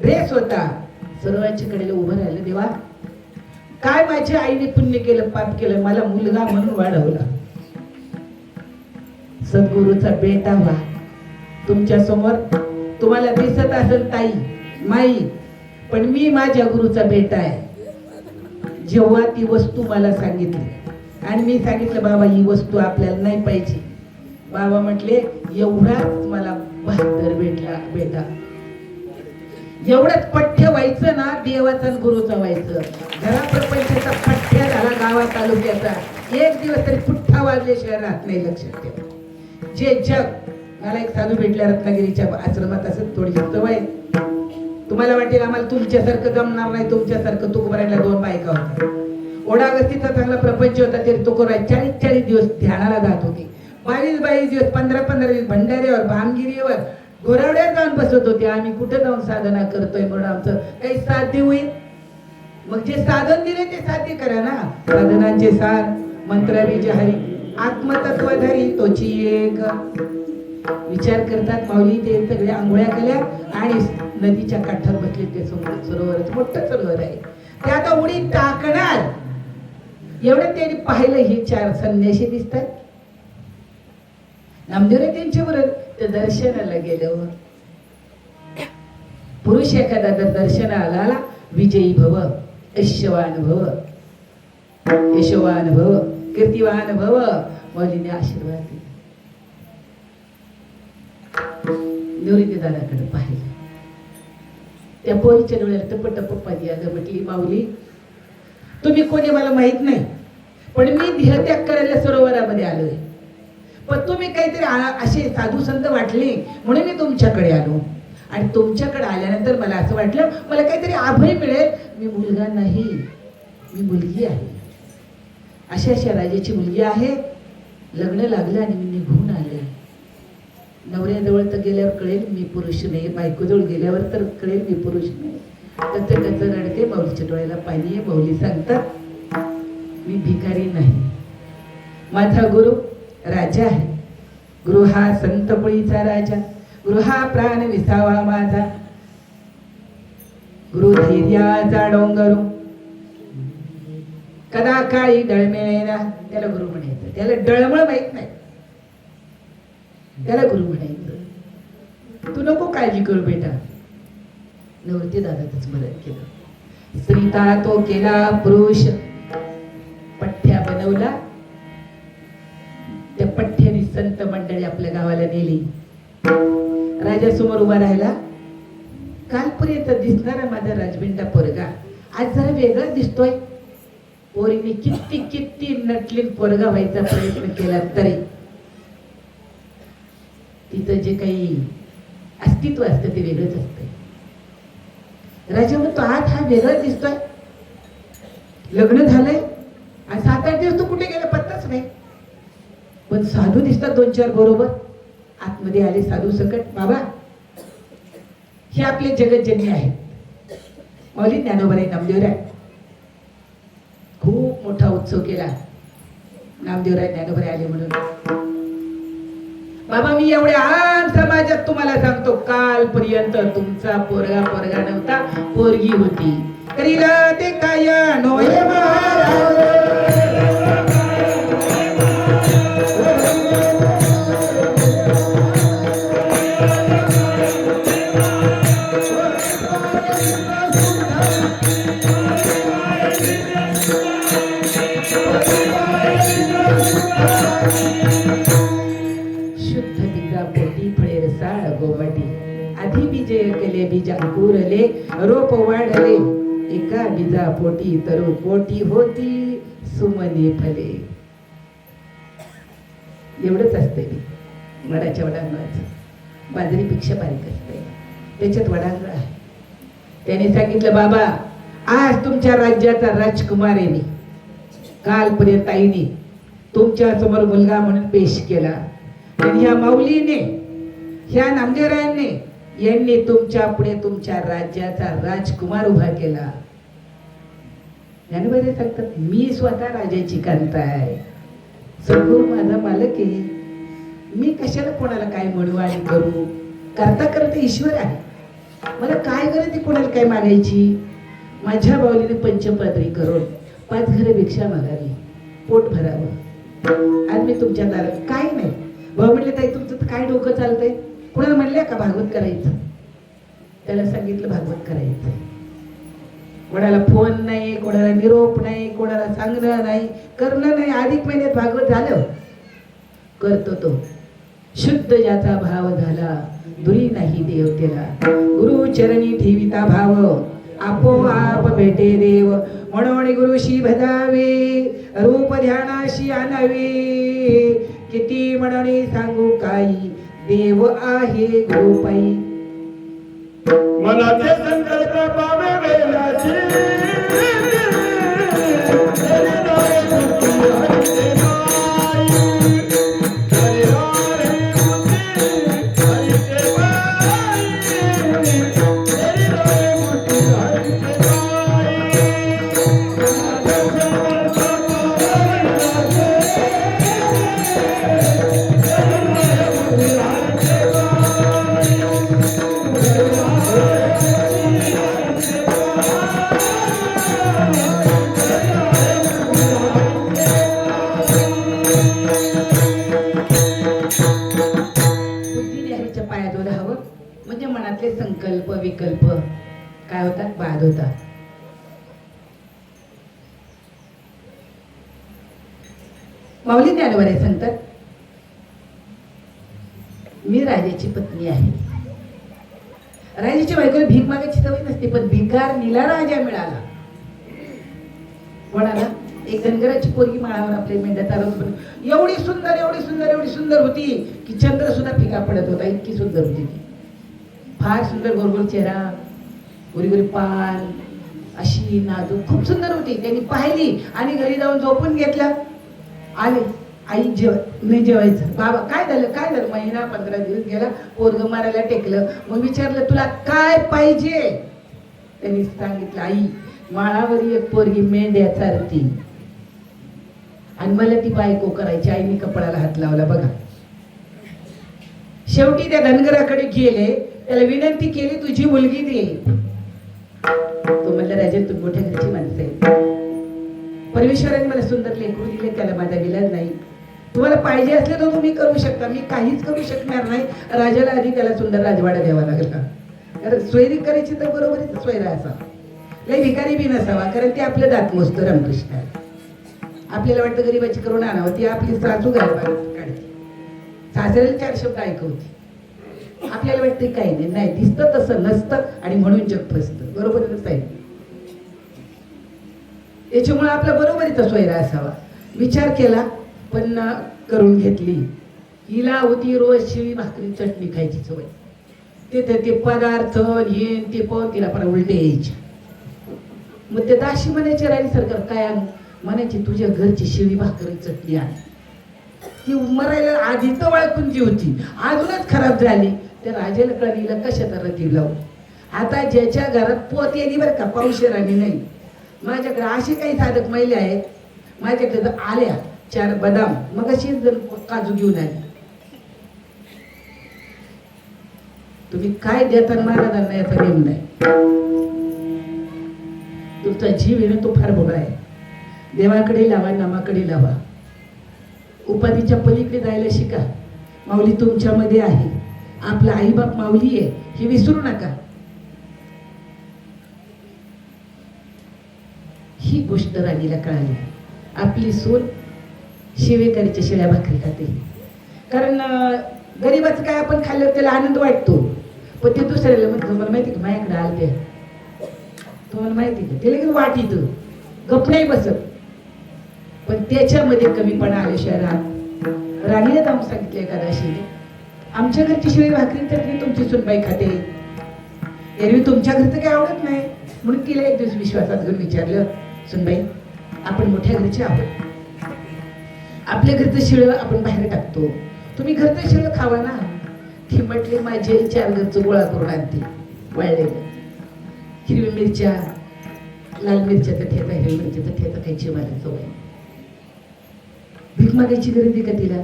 ड्रेस होता. सर्वांच्या कडेला उभं राहिलं. देवा काय माझ्या आईने पुण्य केलं, पाप केलं, मला मुलगा म्हणून वाढवला. सद्गुरूचा बेटा व्हा. तुमच्या समोर तुम्हाला दिसत असेल ताई माई, पण मी माझ्या गुरुचा बेटा आहे. जेव्हा ती वस्तू मला सांगितली आणि मी सांगितलं बाबा ही वस्तू आपल्याला नाही पाहिजे, बाबा म्हटले एवढाच मला 72 भेटला बेटा. एवढंच पठ्य व्हायचं ना, देवाचा गुरुचा व्हायचं. घरा प्रपंचाचा पठ्य झाला गावा तालुक्याचा, एक दिवस तरी पुठ्ठा वाजल्याशिवाय राहत नाही. लक्षात ठेवा. जे जग मला एक साधू भेटल्या रत्नागिरीच्या आश्रमात असं थोडी सवय. तुम्हाला वाटेल आम्हाला तुमच्यासारखं जमणार नाही, तुमच्यासारखं तुकोबारायला 2 बायका होत्या. ओढागस्तीचा चांगला प्रपंच होता तरी तुकोबाराय 40 दिवस ध्यानाला जात होती. 22 दिवस 15 दिवस भंडाऱ्यावर भामगिरीवर घोरावड्यात जाऊन बसत होते. आम्ही कुठं जाऊन साधना करतोय म्हणून आमचं काही साध्य होईल. मग जे साधन दिले ते साध्य करा ना. साधनांचे सार मंत्राबीज हरी आत्मतत्वधारी तोची एक. विचार करतात माऊली ते सगळे आंघोळ्या केल्या आणि नदीच्या काठावर बसले. ते सरोवर मोठं सरोवर आहे. ते आता उडी टाकणार एवढं त्यांनी पाहिलं. हे 4 संन्यासी दिसतात. नामदेवराय त्यांच्या बरोबर ते दर्शनाला गेल्यावर पुरुष एखादा दर्शनाला आला विजयी भव ऐश्यवान भव यशवान भव कीर्तिवान भव मौलीने आशीर्वाद दिला. निवृत्ती दादाकडे पाहिलं. त्या पोरीच्या डोळ्यात टपटप पाणी आलं. म्हटली माऊली तुम्ही कोणी मला माहित नाही, पण मी देहत्याग करायला सरोवरामध्ये आलोय. पण तुम्ही काहीतरी असे साधू संत वाटले म्हणून मी तुमच्याकडे आलो. आणि तुमच्याकडे आल्यानंतर मला असं वाटलं मला काहीतरी अभय मिळेल. मी मुलगा नाही, मी मुलगी आहे. अशा राजाची मुलगी आहे. लग्न लागलं आणि मी निघून आले. नवऱ्याजवळ तर गेल्यावर कळेल मी पुरुष नाही, बायकोजवळ गेल्यावर तर कळेल मी पुरुष नाही. त्याचं रडते. माऊलीच्या डोळ्याला पाणी आहे. माऊली सांगतात मी भिकारी नाही, माझा गुरु राजा आहे. गुरु हा संतपुळीचा राजा, गुरु हा प्राण विसावा माझा. गुरु धैर्याचा डोंगरू कदा काळी डळमेळेना. त्याला गुरु म्हणायचं. त्याला डळमळ माहित नाही, त्याला गुरु म्हणायचं. तू नको काळजी करू बेटा. निवृत्ती दादाच स्मरण केलं. स्त्रीता तो केला पुरुष, पठ्ठ्या बनवला. त्या पठ्ठ्याने संत मंडळी आपल्या गावाला नेली. राजा समोर उभा राहिला. कालपर्यंत दिसणारा माझा राजबिंडा पोरगा आज जरा वेगळा दिसतोय. पोरीने किती नटली पोरगा व्हायचा प्रयत्न केला तरी तिचं जे काही अस्तित्व असतं ते वेगळंच असतं. राजा म्हणतो आज हा वेगळा दिसतोय. लग्न झालंय आणि 7-8 दिवस तो कुठे गेला पत्ताच नाही. पण साधू दिसतात 2-4 बरोबर. आतमध्ये आले साधू सकट. बाबा हे आपले जगतजननी आहेत. माऊली ज्ञानोबाराय नामदेवराय खूप मोठा उत्सव केला. नामदेवराय ज्ञानोबाराय आले म्हणून. बाबा मी एवढ्या आम समाजात तुम्हाला सांगतो कालपर्यंत तुमचा पोरगा नव्हता, पोरगी होती. करीला ते काय नोय शुद्ध बीजा पोटी फळे रसाळ गोमटी. आधी बीजे केले बीजा अंकुरले रोप वाढले. एका बीजा पोटी तरु कोटी होती सुमने फले. एवढंच असते वडाच्या वडांगणाचं. बाजरीपेक्षा बारीक असते, त्याच्यात वडांगण आहे. त्याने सांगितलं बाबा आज तुमच्या राज्याचा राजकुमार आहे. कालपर्यंत आईने तुमच्या समोर मुलगा म्हणून पेश केला. आणि ह्या माऊलीने ह्या नामदेवरायांनी यांनी तुमच्या पुढे तुमच्या राज्याचा राजकुमार उभा केला. ज्ञानोबाराय सांगतात मी स्वतः राजाची कांता आहे. सद्गुरू माझा मालक आहे. मी कशाला कोणाला काय म्हणू आणि करू. करता ईश्वर आहे. मला काय गरज आहे कोणाला काय मागायची. माझ्या बावलीने पंचपात्री करून 5 घरे भिक्षा मागावी, पोट भरावं. आज मी तुमच्या दारात काय नाही. भाऊ म्हणले ताई तुमचं तर काय डोकं चालतंय. कोणाला म्हणले का भागवत करायचं. त्याला सांगितलं भागवत करायचं. कोणाला फोन नाही, कोणाला निरोप नाही, कोणाला सांगणं नाही, करणं नाही. अधिक महिन्यात भागवत झालं करतो तो. शुद्ध ज्याचा भाव झाला दुरी नाही देवतेला. गुरु चरणी ठेविता भाव आपोआप भेटे देव. म्हणून गुरुशी भजावे रूप ध्यानाशी आणावे. किती म्हणणे सांगू काही देव आहे गोपाई. मनाचे संकल्प पावे वेलाचे बुद्धीने हरीच्या पायाजवळ हवं म्हणजे मनातले संकल्प विकल्प काय होतात बाद होतात. माऊली ज्ञानोबा सांगतात मी राजाची पत्नी आहे. राजाची बायकोला भीक मागायची सवय नसते पण भिकार नीला राजा मिळाला. कोणाला? एक धनगराची पोरगी माळावर आपल्या मेंढ्या चालवत पण एवढी सुंदर एवढी सुंदर एवढी सुंदर होती की चंद्र सुद्धा फिका पडत होता, इतकी सुंदर होती ती. फार सुंदर गोरगोर चेहरा, गोरीगोरी पान, अशी नाजूक खूप सुंदर होती. त्यांनी पाहिली आणि घरी जाऊन झोपून घेतलं. आले आई नाही जेवायचं. बाबा काय झालं काय झालं? महिना 15 दिवस गेला, पोरग मारायला टेकलं. मग विचारलं तुला काय पाहिजे? त्यांनी सांगितलं आई माळावर एक पोरगी मेंढ्या चालती आणि मला ती बायको करायची. आईने कपडाला हात लावला. बघा शेवटी त्या धनगराकडे गेले, त्याला विनंती केली तुझी मुलगी दे. तो म्हणला राजा तू मोठ्या घरची माणसं आहे, परमेश्वराने मला सुंदर लेकरू दिले, त्याला माझा विलाज नाही. तुम्हाला पाहिजे असले तर तुम्ही करू शकता, मी काहीच करू शकणार नाही. राजाला आधी त्याला सुंदर राजवाडा द्यावा लागला. कारण सोयरी करायची तर बरोबरीच सोयरा असावा, लय भिकारी बी नसावा. कारण ते आपलं दात मोजतं रामकृष्ण. आपल्याला वाटतं गरीबाची करून आणावं, ती आपली सासू घालवा काढते, सासऱ्याला 4 शब्द ऐकवते. आपल्याला वाटतं काही नाही, नाही दिसतं तसं नसतं आणि म्हणून जग फसतं. बरोबरच आहे. याच्यामुळे आपला बरोबरीचा सोयरा असावा. विचार केला पण करून घेतली. हिला होती रोज शिळी भाकरी चटणी खायची सवय. ते पदार्थ हे ते पण तिला पण उलटे यायचे. मग ते दाशी म्हणायचे राणी सरकार काय आणू? म्हणायची तुझ्या घरची शिळी भाकरी चटणी आण. ती मरायला आधी तर वळखून जी होती अजूनच खराब झाली. त्या राजाला कळीला कशात रती लावू. आता ज्याच्या घरात पोत येली बरं का, पावशेराणी नाही. माझ्याकडे असे काही साधक महिला आहेत, माझ्याकडे जर आल्या 4 बदाम मग अशी जर काजू घेऊन आली. तुम्ही काय देता महाराजांना याचा नेम नाही. तुमचा जीव येणं तो फार मोठा आहे. देवाकडे लावा, नामाकडे लावा, उपाधीच्या पलीकडे जायला शिका. माऊली तुमच्यामध्ये आहे, आपला आईबाप माऊली आहे हे विसरू नका. ही गोष्ट राणीला कळाली. आपली सून शिवेकरीच्या शिळ्या भाकरी खाते. कारण गरीबाचं काय आपण खाल्लं त्याला आनंद वाटतो, पण ते दुसऱ्याला म्हणतो तुम्हाला माहिती का माझ्याकडे आलते, तुम्हाला माहिती का, ते लगेच वाटीत गप नाही बसत. पण त्याच्यामध्ये कमीपणा आल्याशिवाय राणीला जाऊन सांगितलं एखाद्याशीने आमच्या घरची शिळी भाकरी चटणी तुमची सुनबाई खाते, एरवी तुमच्या घरचं काही आवडत नाही. म्हणून तिला एक दिवस विश्वासात घेऊन विचारलं सुनबाई आपण मोठ्या घरचे आहोत, आपल्या घरचं शिळं आपण बाहेर टाकतो, तुम्ही घरचं शिळं खावा ना. ती म्हटली माझी 4 घरचं गोळा करून आणते वाळलेलं, हिरवी मिरच्या, लाल मिरच्याचा ठेचा, हिरवी मिरच्याचा ठेचा खायची मला सवय. भीक मागायची गरज आहे का तिला?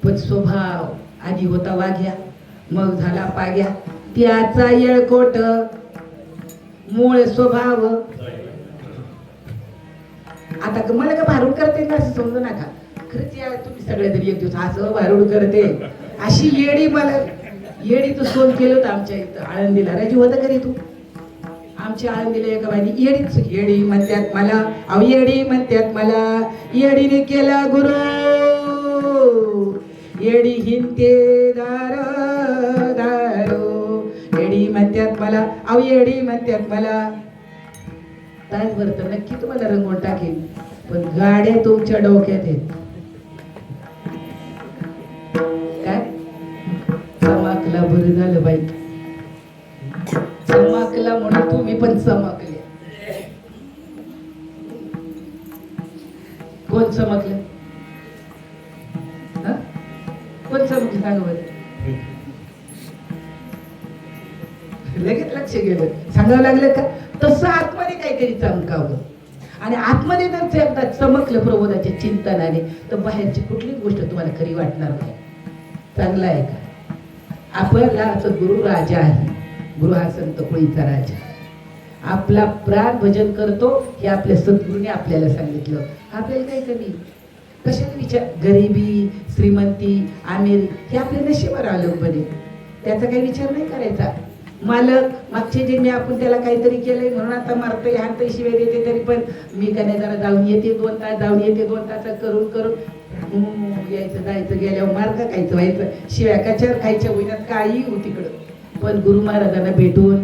पण स्वभाव आधी होता वाघ्या, मग झाला पाग्या. त्याचा येळकोट मूळ स्वभाव. आता मला का भारूड करते ना असं समजू नका. खरंच या तुम्ही सगळे जरी एक दिवस असं भारूड करते अशी येडी, मला येडीचं सोन केलं होतं आमच्या इथं आळंदीला. राजी होतं कधी तू? आमच्या आळंदीला एका बाईने येडीच, येडी म्हणतात मला, अहो येडी म्हणतात मला, येडीने केला गुरु, येडी हिंते दार दारो, येडी म्हणतात मला, अहो येडी म्हणतात मला. तासभर तर नक्की तुम्हाला रंगवून टाकेल, पण गाड्या तुमच्या डोक्यात आहेत. काय चमकला बरं झालं बाई, चमकला म्हणून तुम्ही पण चमकले. कोण चमकलं? कोण चमकलं सांगा बरं. लगेच लक्ष गेलं, सांगावं लागलं का? तसं आतमध्ये काहीतरी चमकावं. आणि आतमध्ये जर एकदा चमकलं प्रबोधाच्या चिंतनाने तर बाहेरची कुठलीच गोष्ट तुम्हाला खरी वाटणार नाही. चांगला आहे का? आपला असं गुरु राजा आहे. गुरु हा संत कोळीचा राजा. आपला प्राण भजन करतो हे आपल्या सद्गुरूने आपल्याला सांगितलं. आपल्याला काही कमी कशाने विचार, गरिबी श्रीमंती आमिर हे आपल्या नशिबावर अवलंबून आहे. त्याचा काही विचार नाही करायचा. मालक मागचे जे मी आपण त्याला काहीतरी केलंय म्हणून आता मारतोय हाणतोय शिवाय देते, तरी पण मी का नाही जरा जाऊन येते 2 तास, जाऊन येते 2 तास करून करून यायचं जायचं, गेल्यावर मार का खायचं व्हायचं, शिव्या कचार खायच्या होईनात काही हो तिकडं. पण गुरु महाराजांना भेटून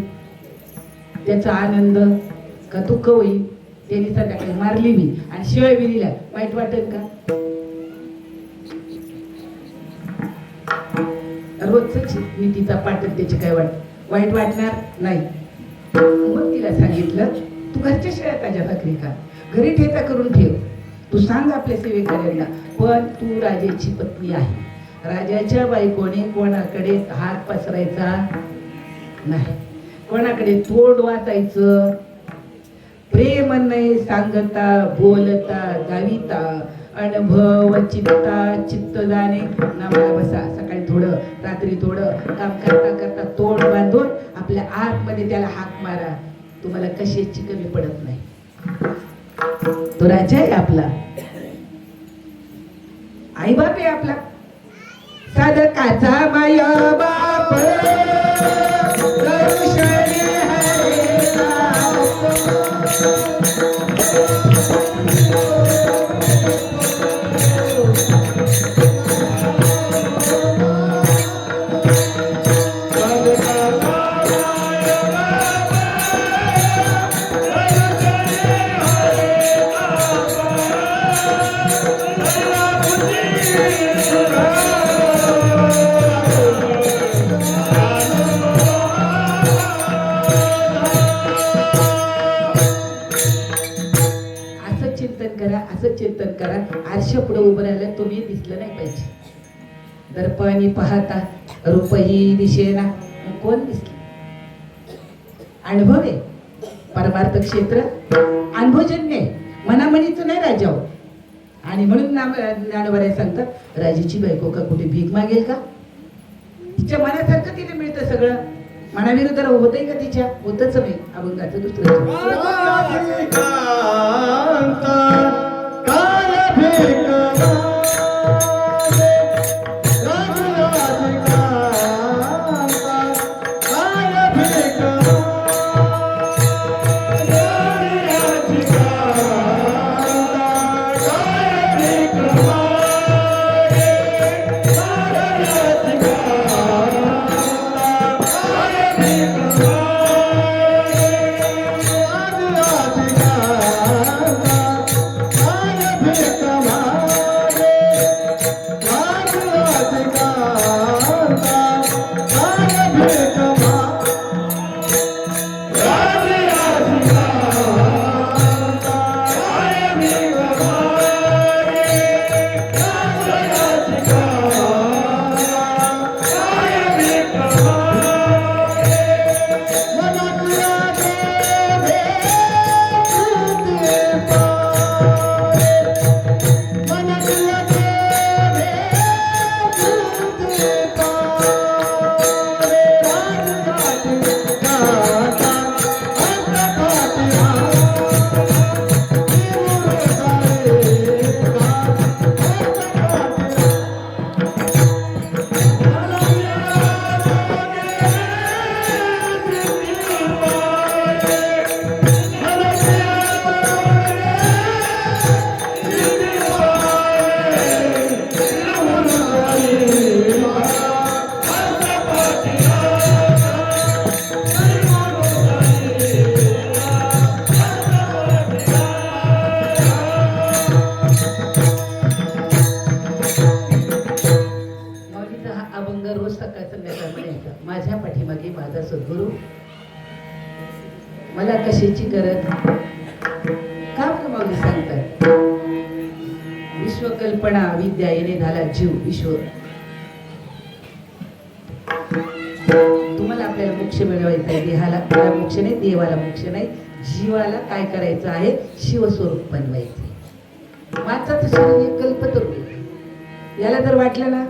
त्याचा आनंद का दुःख होईल. त्यांनी संध्याकाळी मारली मी आणि शिवाय विलीला वाईट वाटेल का? रोजच मी तिचा पाठन त्याची काय वाईट वाटणार नाही. मग तिला सांगितलं तू घरच्या शेळ्या ताज्या भाकरी खा, घरी ठेचा करून ठेव, तू सांग आपल्या सेवेकऱ्यांना, पण तू राजाची पत्नी आहे. राजाच्या बायकोने कोणाकडे हात पसरायचा नाही, कोणाकडे तोंड वाचायचं. प्रेम नाही सांगता बोलता गाविता, अनुभव चित्ता चित्त जाणे. नामाला बसा, सकाळी थोडं रात्री थोडं, काम करता करता तोंड बांधून आपल्या आतमध्ये त्याला हाक मारा. तुम्हाला कशाची कमी पडत नाही. तो राजा आहे आपला, आई बाप आहे आपला. साधकाचा माया बाप दर्शनी चिंतन करा. आरशा पुढे उभं राहिलं तुम्ही दिसलं नाही पाहिजे. दर्पणी पाहता रूपही दिसेना, कोण दिसलं? अनुभव आहे, परमार्थ क्षेत्र अनुभवजन्य आहे, मनामनीचं नाही राजा हो. आणि म्हणून ज्ञानोबा सांगतात राजाची बायको का कुठे भीक मागेल का? तिच्या मनासारखं तिने मिळतं सगळं. मनाविरुद्ध होतंय का तिच्या? होतच नाही. अभंगाचं दुसरं अभंग रोज सकाळ संध्याकाळ म्हणायचा. माझ्या पाठीमागे माझा सद्गुरू, मला कशाची गरज, का माऊली सांगतात, विश्वकल्पना विद्या येणे झाला जीव विश्व. तुम्हाला आपल्याला मोक्ष मिळवायचा आहे, देहाला मोक्ष नाही, देवाला मोक्ष नाही, जीवाला काय करायचं आहे, शिवस्वरूप बनवायचं. माणसाचं शरीर एक कल्पतरू. याला जर वाटलं ना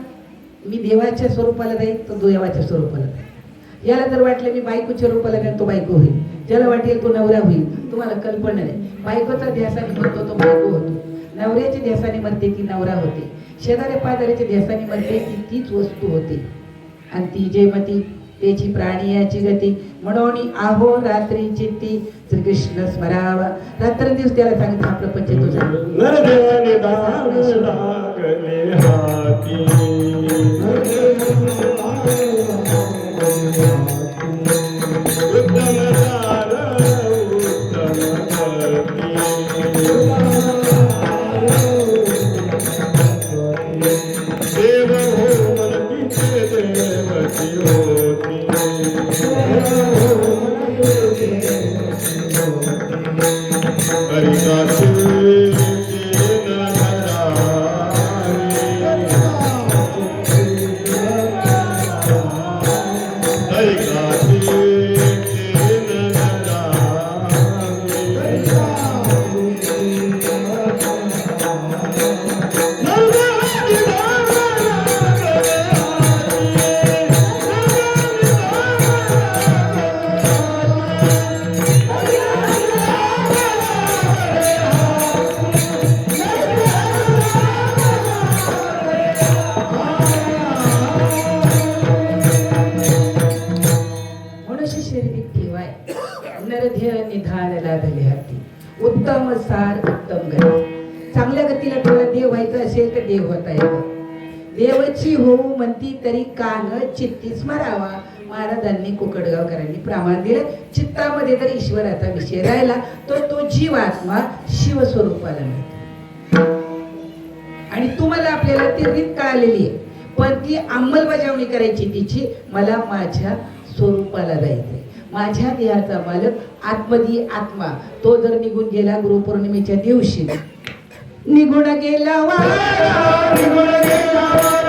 मी देवाच्या स्वरूपाला जाईल तो देवाच्या स्वरूपाला जाईल. याला जर वाटलं मी बायकोच्या रूपाला जाईल तो बायको होईल. ज्याला वाटेल तो नवरा होईल. तुम्हाला कल्पना नाही. बायकोचा ध्यासाने म्हणतो तो बायको होतो, नवऱ्याच्या ध्यासाने म्हणते ती नवरा होते, शेजाऱ्या पाजाऱ्याच्या ध्यासाने म्हणते ती तीच वस्तू होते. आणि ती जे मती त्याची प्राणी याची गती, म्हणून आहो रात्री चित्ती श्रीकृष्ण स्मरावा. रात्रंदिवस त्याला सांगितलं हा प्रपंच तुझा. नरदेवाने दान लागले हाती, उत्तम दार उत्तम देव हो मनतीचे देवती होती, हरिदासी उत्तम सार उत्तम गती. चांगल्या गतीला तुला देव व्हायचं असेल तर देव होता येतं. देवची होऊ म्हणती तरी कान चित्ती स्मरावा. महाराजांनी कोकडगावकरांनी प्रमाण दिलं. चित्तामध्ये जर ईश्वराचा विषय राहिला तर तो जीवात्मा शिवस्वरूपाला मिळतो. आणि तुम्हाला आपल्याला ती रीत कळालेली आहे, पण ती अंमलबजावणी करायची तिची. मला माझ्या स्वरूपाला जायचंय. माझ्या देहाचा मालक आत्मधी आत्मा तो जर निघून गेला गुरुपौर्णिमेच्या दिवशी, निघून गेला वारा, निघून गेला वारा,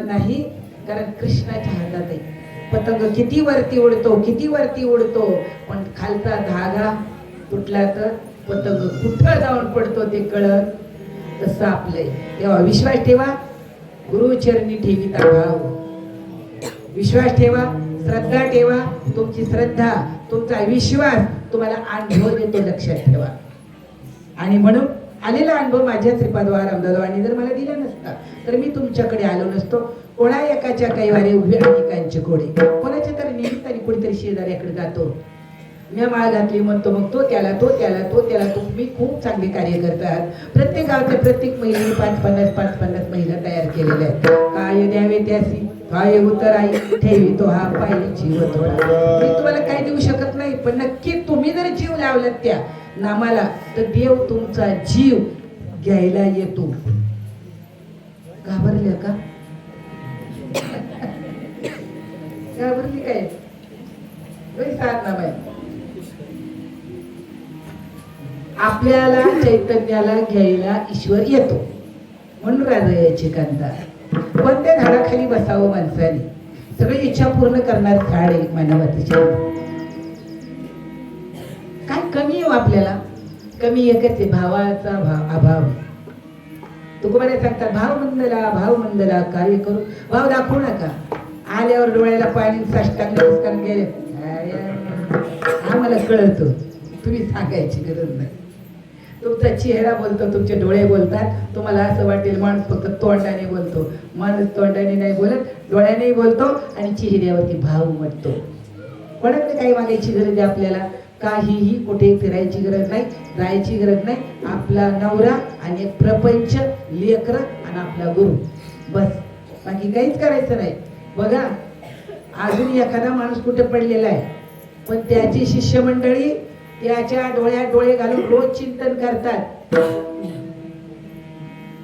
नाही. कारण कृष्णाच्या हातात आहे. पतंग किती वरती उडतो, किती वरती उडतो, पण खालचा धागा तुटला तर पतंग कुठं जाऊन पडतो ते कळत. तसं आपलंय. तेव्हा विश्वास ठेवा, गुरुचरणी ठेविता भाव. विश्वास ठेवा, श्रद्धा ठेवा. तुमची श्रद्धा, तुमचा विश्वास तुम्हाला अनुभव देतो, लक्षात ठेवा. आणि म्हणून आलेला अनुभव माझ्या श्रीपाद रामदासवानी जर मला दिला नसता तर मी तुमच्याकडे आलो नसतो. कोणा एकाच्या कैवारे उभे अनेकांचे घोडे. कोणाच्या तरी निमित्ताने कुठेतरी शेजाऱ्याकडे जातो, मी माळ घातली म्हणतो, मग तो त्याला तो त्याला तो त्याला. तुम्ही खूप चांगले कार्य करतात. प्रत्येक गावच्या प्रत्येक महिलेने 550 महिला तयार केलेल्या आहेत. काय द्यावे त्यासी काय उतराई ठेवी तो हा पायी जीव थोडा. मी तुम्हाला काय देऊ शकत नाही, पण नक्की तुम्ही जर जीव लावलात त्या नामाला तर देव तुमचा जीव घ्यायला येतो. घाबरले का? घाबरली काय? साधना बाई आपल्याला चैतन्याला घ्यायला ईश्वर येतो. म्हणून राजा याची कांता कोणत्या झाडाखाली बसावं माणसाने. सगळी इच्छा पूर्ण करणार झाड आहे मानवाचं. काय कमी आहे आपल्याला? कमी एकच आहे, भावाचा अभाव. तुकोबाने सांगतात भावमंदला कार्य करू. भाव दाखवू नका. आल्यावर डोळ्याला पाणी साष्टांग नमस्कार केले आम्हाला कळतं, तुम्ही सांगायची गरज नाही. तुमचा चेहरा बोलतो, तुमचे डोळे बोलतात. तुम्हाला असं वाटेल माणूस फक्त तोंडाने बोलतो. माणूस तोंडाने नाही बोलत, डोळ्याने बोलतो आणि चेहऱ्यावरती भाव उमटतो. कोणाकडे काही मागायची गरज आहे आपल्याला? काहीही कुठे फिरायची गरज नाही, जायची गरज नाही. आपला नवरा आणि प्रपंच, लेकरं आणि आपला गुरु, बस. बाकी काहीच करायचं नाही. बघा अजून एखादा माणूस कुठे पडलेला आहे, पण त्याची शिष्यमंडळी त्याच्या डोळ्यात डोळे घालून रोज चिंतन करतात.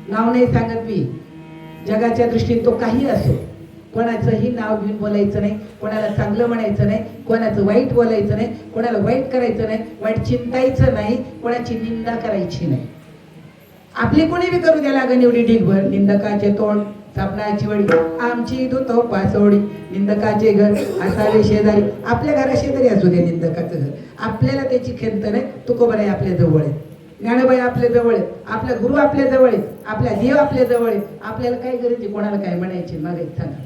नाव नाही सांगत मी, जगाच्या दृष्टीने तो काही असो, कोणाचंही नाव घेऊन बोलायचं नाही, कोणाला चांगलं म्हणायचं नाही, कोणाचं वाईट बोलायचं नाही, कोणाला वाईट करायचं नाही, वाईट चिंतायचं नाही, कोणाची निंदा करायची नाही. आपली कोणी बी करू द्या लागण एवढी ढीगभर. निंदकाचे तोंड सापणाची वडी, आमची दुतो पासोडी. निंदकाचे घर असावे शेजारी. आपल्या घरा शेजारी असू दे निंदकाचं घर, आपल्याला त्याची खंत नाही. तुकोबाई आपल्या जवळ आहे, ज्ञानोबाई आपल्या जवळ आहेत, आपला गुरु आपल्या जवळ आहेत, आपला देव आपल्या जवळ आहे. आपल्याला काय गरज आहे कोणाला काय म्हणायची? मागायचं सांगा.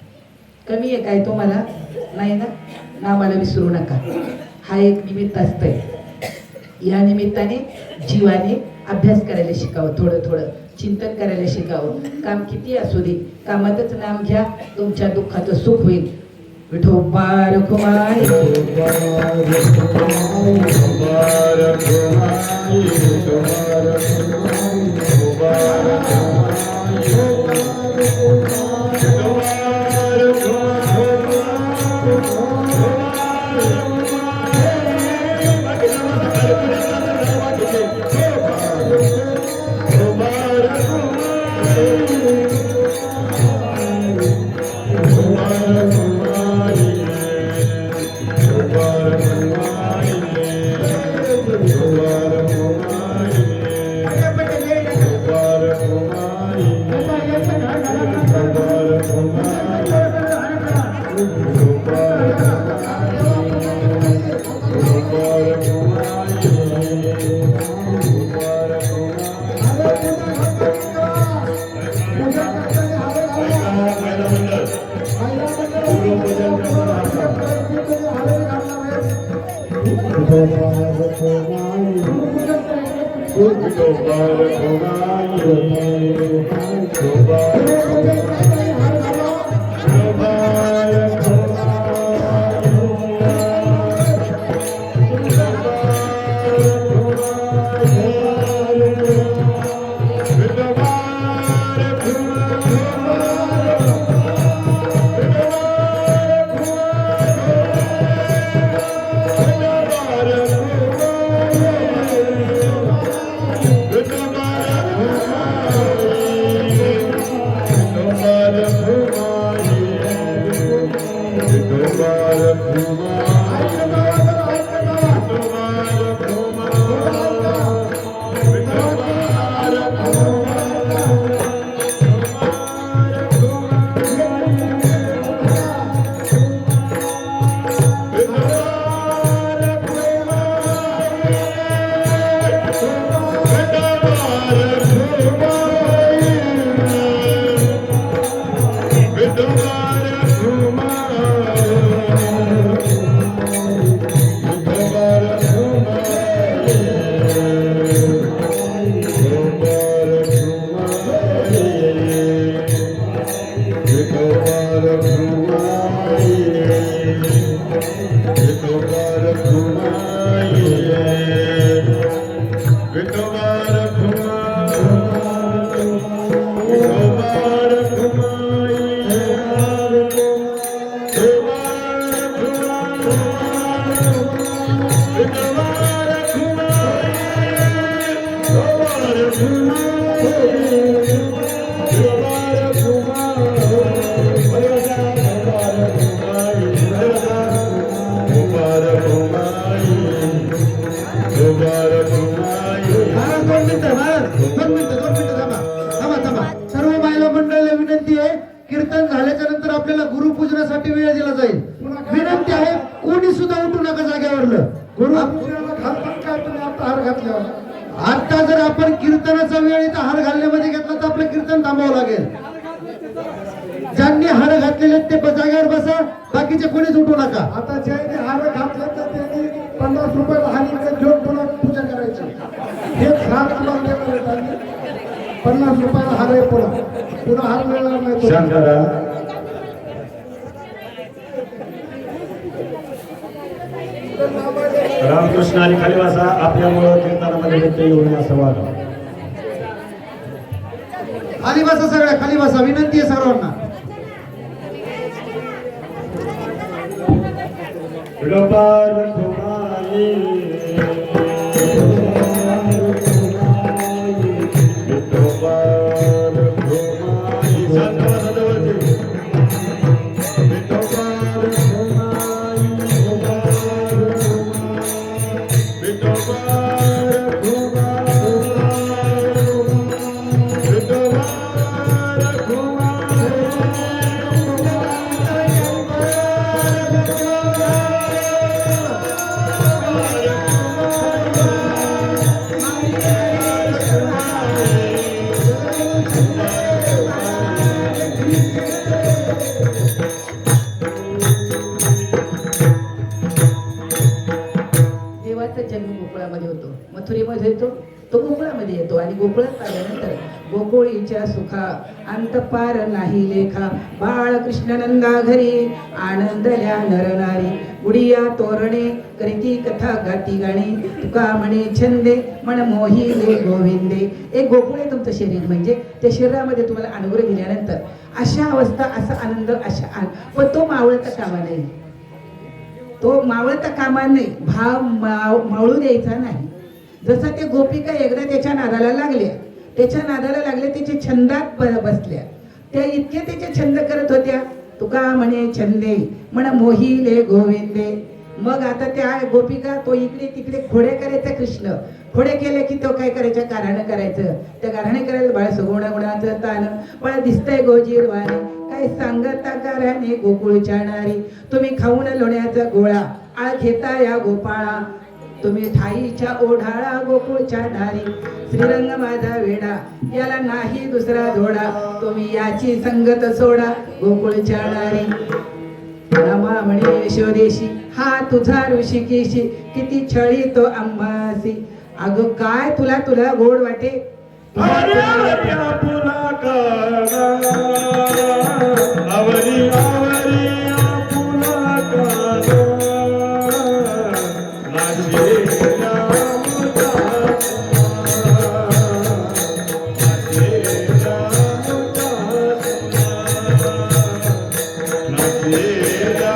कमी आहे काय तुम्हाला? नाही ना? नावाला विसरू नका. हा एक निमित्त असतंय. या निमित्ताने जीवाने अभ्यास करायला शिकावं, थोडं थोडं चिंतन करायला शिकावं. काम किती असू दे, कामातच नाम घ्या, तुमच्या दुःखाचं सुख होईल. विठोबा रखुमाई कीर्तन झाल्याच्या नंतर आपल्याला गुरुपूजनासाठी वेळ दिला जाईल. विनंती आहे, कोणी सुद्धा उठू नका जागेवरलं. गुरु काय तुम्ही आता हार घातल्यावर आता जर आपण कीर्तनाचा वेळ इथं हार घालण्यामध्ये घेतला तर आपलं कीर्तन थांबावं लागेल. ज्यांनी हार घातलेले आहेत ते जागेवर बसा, बाकीचे कोणीच उठू नका. आता ज्यांनी हार घातलं तर त्यांनी 50 रुपये हानीकडे घेऊन पुन्हा पूजा करायची. हेच हार तुम्हाला देणार आहेत आम्ही. 50 रुपयाला हार आहे, पुन्हा हार मिळणार नाही. शांत राहा. रामकृष्ण आणि खाली वासा. आपल्यामुळं कीर्तनामध्ये व्यत्यय येऊ नये असं वागा. खाली बसा, सगळ्या खाली बसा, विनंती आहे सर्वांना. विडोबार ठोमाई, विठोबार ठोमाई. शांत बसा जवळचे. विठोबार ठोमाई, विठोबार ठोमाई, विठोबार ठोमाई, विठोबार देवाचा जन्म गोकुळामध्ये होतो, मथुरेमध्ये येतो, तो गोकुळामध्ये येतो आणि गोकुळात आल्यानंतर गोकुळीच्या सुखा अंत पार नाही लेखा. बाळकृष्ण नंदा घरी आनंदल्या नरनारी, गुडिया तोरणे करीती कथा गाती गाणी, तुका म्हणे छंदे मन मोहिले गोविंदे. एक गोकुळ आहे तुमचं शरीर, म्हणजे त्या शरीरामध्ये तुम्हाला अनुग्रह दिल्यानंतर अशा अवस्था, असा आनंद, पण तो मावळता कामा नाही. तो मावळता कामा नाही, भाव मावळू द्यायचा नाही. जसं ते गोपिका एकदा त्याच्या नादाला लागल्या, त्याच्या छंदात बसल्या, त्या इतके त्याचे छंद करत होत्या. तुका म्हणे छंदे म्हण मोहिले गोविंदे. मग आता त्या गोपिका, तो इकडे तिकडे खोडे करायचा कृष्ण. खोडे केले की तो काय करायचं, गाऱ्हाणं करायचं. त्या गाऱ्हाणे करायला बाळ सगुणा गुणाचं तान, पण दिसतंय गोजीरवाने, काय सांगता गाऱ्हाणे गोकुळच्या नारी. तुम्ही खाऊन लोण्याचा गोळा आळ घेता या गोपाळा, तुम्ही ठाईच्या ओढाळा गोकुळच्या नारी. श्रीरंग माझा वेडा याला नाही दुसरा जोडा, तुम्ही याची संगत सोडा गोकुळच्या नारी. रमा म्हणे यशोदेशी हा तुझा ऋषिकेशी, किती छळी तो अंबासी. अगं काय तुला गोड वाटे, आवरी आपुला काना, आवरी आपुला काना, नाचेला मुका, नाचेला मुका, नाचेला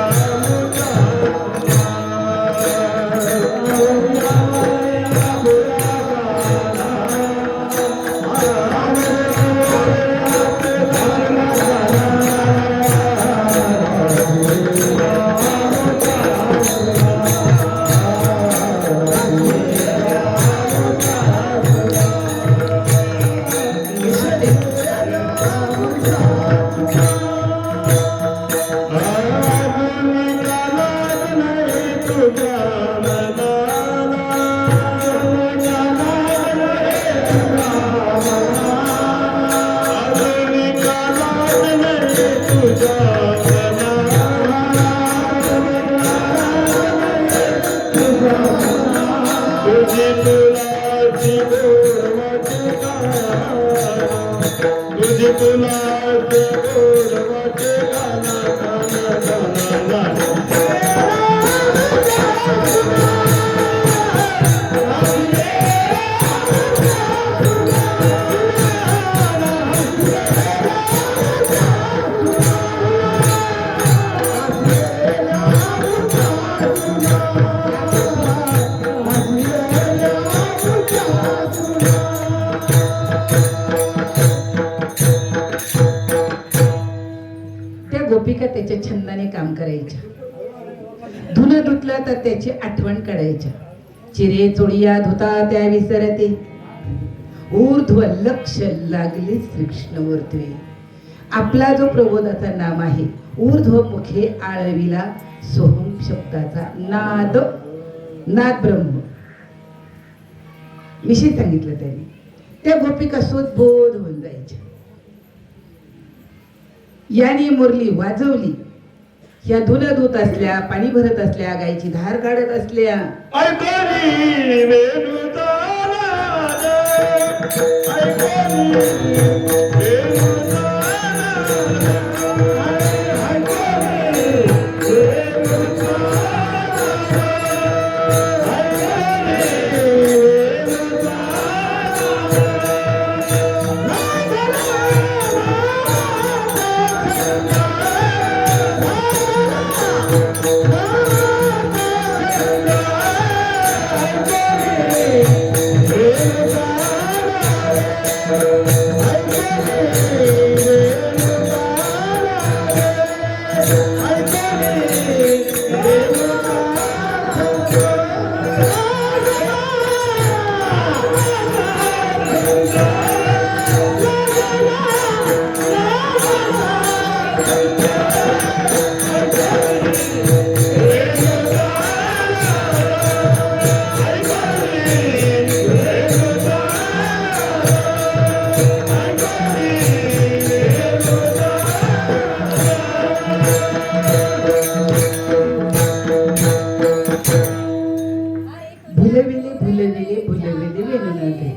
गोपिका त्याच्या छंदाने काम करायच्या. धुणं धुतलं तर त्याची आठवण काढायच्या. चिरे चोळिया धुता त्या विसरते, ऊर्ध्व लक्ष लागले श्रीकृष्णमूर्ती. आपला जो प्रबोधाचा नाम आहे, ऊर्ध्व मुखे आळविला सोहम शब्दाचा नाद, नाद ब्रह्म. विषय सांगितलं त्यांनी. त्या गोपिका सोदबोध होऊन जायच्या. याने मुरली वाजवली, ह्या धुलं धुत असल्या, पाणी भरत असल्या, गायची धार काढत असल्या. ऐकोनी वेणूचा नाद, ऐकोनी वेणूचा नाद, ऐकोनी वेणूचा नाद, ऐकोनी वेणूचा भुलविले भुलविले भुलविले वेणुनादे.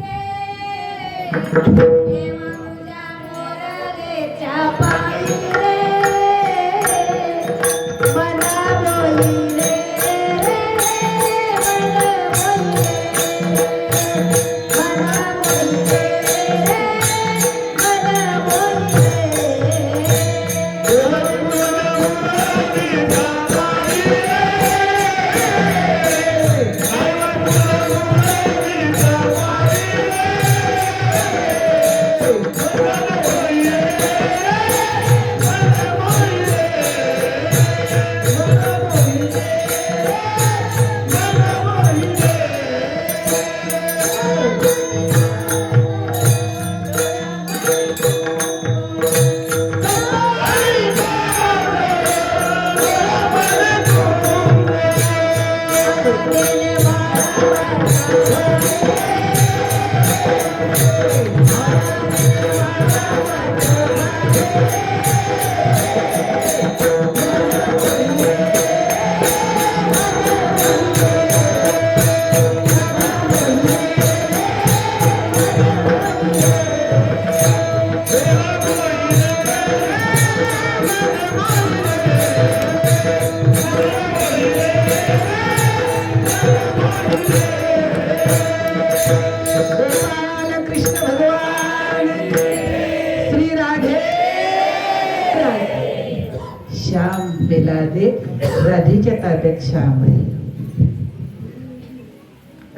राधेच्या ताब्यात श्याम आहे.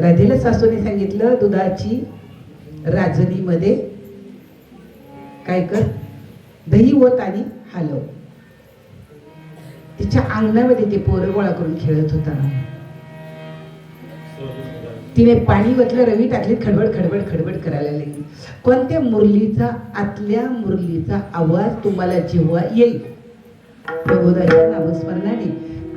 राधेला सासूने सांगितलं, दुधाची राजनीमध्ये काय कर, दही ओत आणि हलव. तिच्या अंगणामध्ये ते पोरं गोळा करून खेळत होता. तिने पाणी वतलं, रवी टाकली, खडबड खडबड खडबड करायला लागली. कोणत्या मुरलीचा, आतल्या मुरलीचा आवाज तुम्हाला जेव्हा येईल प्रभुदाच्या नामस्मरणाने,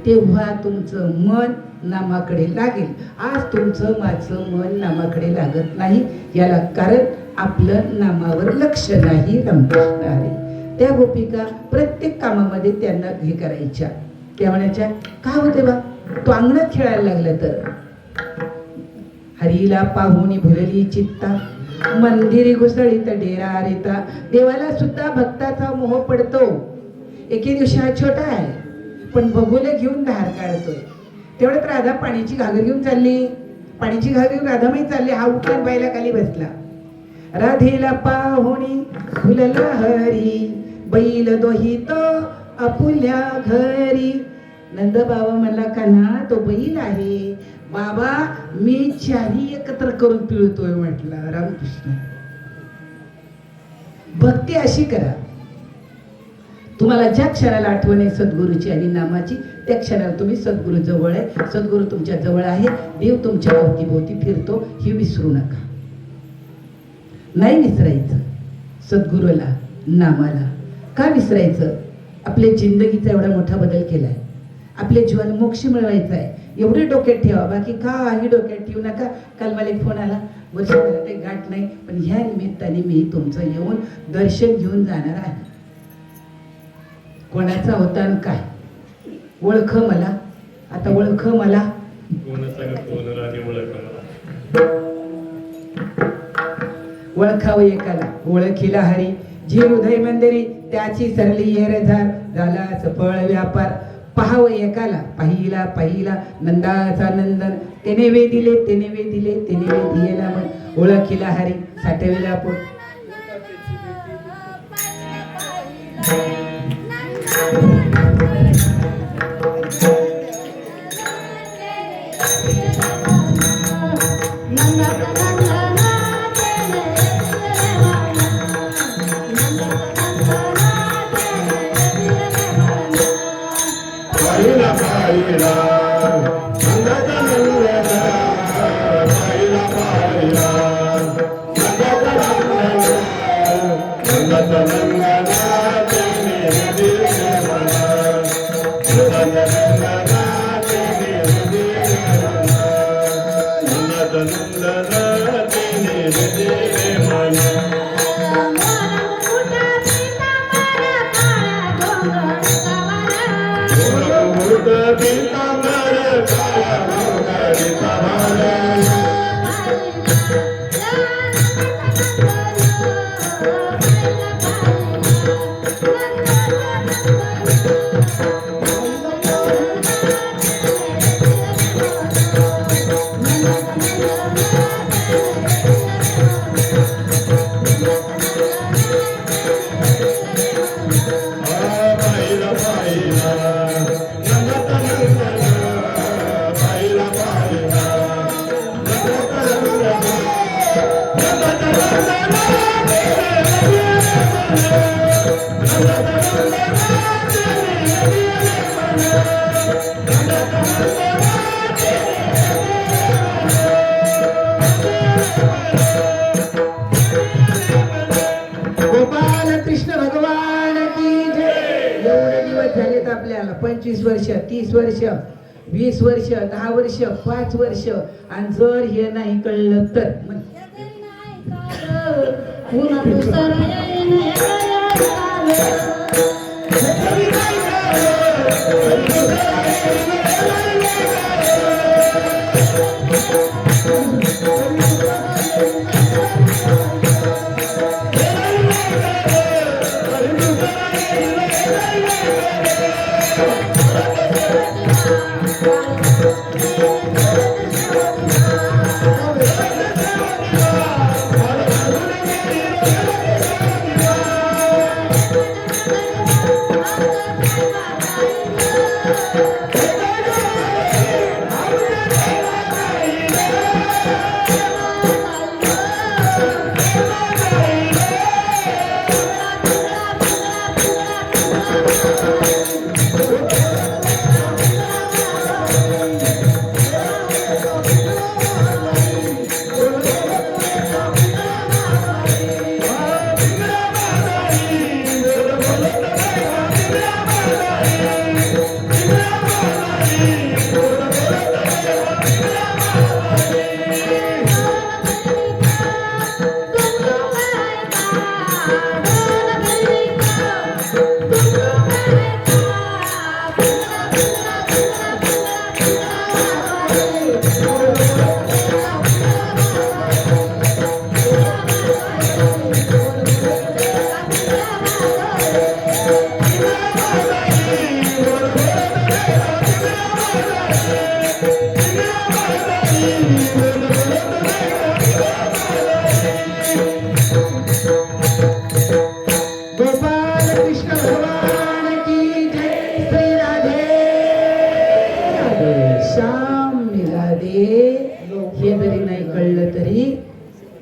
तेव्हा तुमचं मन नामाकडे लागेल. आज तुमचं माझं मन नामाकडे लागत नाही, याला कारण आपलं नामावर लक्ष नाही. रामकृष्ण हरी. त्या गोपिका प्रत्येक कामामध्ये त्यांना हे करायच्या. त्या म्हणायच्या, काय होते बा, तो अंगणात खेळायला लागला तर. हरीला पाहुणी भुलली चित्ता, मंदिरी घुसळीत डेरा रेता. देवाला सुद्धा भक्ताचा मोह पडतो. एके दिवशी हा छोटा आहे, पण बघूला घेऊन धार काढतोय. तेवढ्यात राधा पाण्याची घागर घेऊन चालली. पाण्याची घागर घेऊन राधामाई चालली. हा उठला बायला खाली बसला. राधेला पाहुणी फुलला हरी, बैल दोहित आपुल्या घरी. नंद बाबा म्हणला, कान्हा तो बैल आहे बाबा, मी चारी एकत्र करून पिळतोय म्हटला. रामकृष्ण. भक्ती अशी करा, तुम्हाला ज्या क्षणाला आठवण आहे सद्गुरूची आणि नामाची, त्या क्षणाला तुम्ही सद्गुरू जवळ आहे, सद्गुरू तुमच्या जवळ आहे, देव तुमच्या अवतीभोवती फिरतो, हे विसरू नका. नाही विसरायचं सद्गुरूला, नामाला. का विसरायचं? आपल्या जिंदगीचा एवढा मोठा बदल केलाय. आपल्या जीवन मोक्ष मिळवायचा आहे, एवढे डोक्यात ठेवा, बाकी काही डोक्यात ठेवू नका. काल मला एक फोन आला, वर्षभरात काही गाठ नाही, पण ह्या निमित्ताने मी तुमचं येऊन दर्शन घेऊन जाणार आहे. कोणाचा होता आणि काय ओळख मला, आता ओळख मला. ओळखावं एकाला ओळखीला हरी, जी हृदय मंदिरी त्याची सरली येरझार, झाला सफळ व्यापार. पाहावं एकाला पाहिला पाहिला नंदाचा नंदन, तेने वे दिले तेने वे दिले तेने वे दियेला मन. ओळखीला हरी साठविला पोट. गोपाल कृष्ण भगवान की जय. एवढे दिवस झालेत आपल्याला, 25 वर्ष 30 वर्ष 20 वर्ष 10 वर्ष 5 वर्ष, आणि जर हे नाही कळलं तर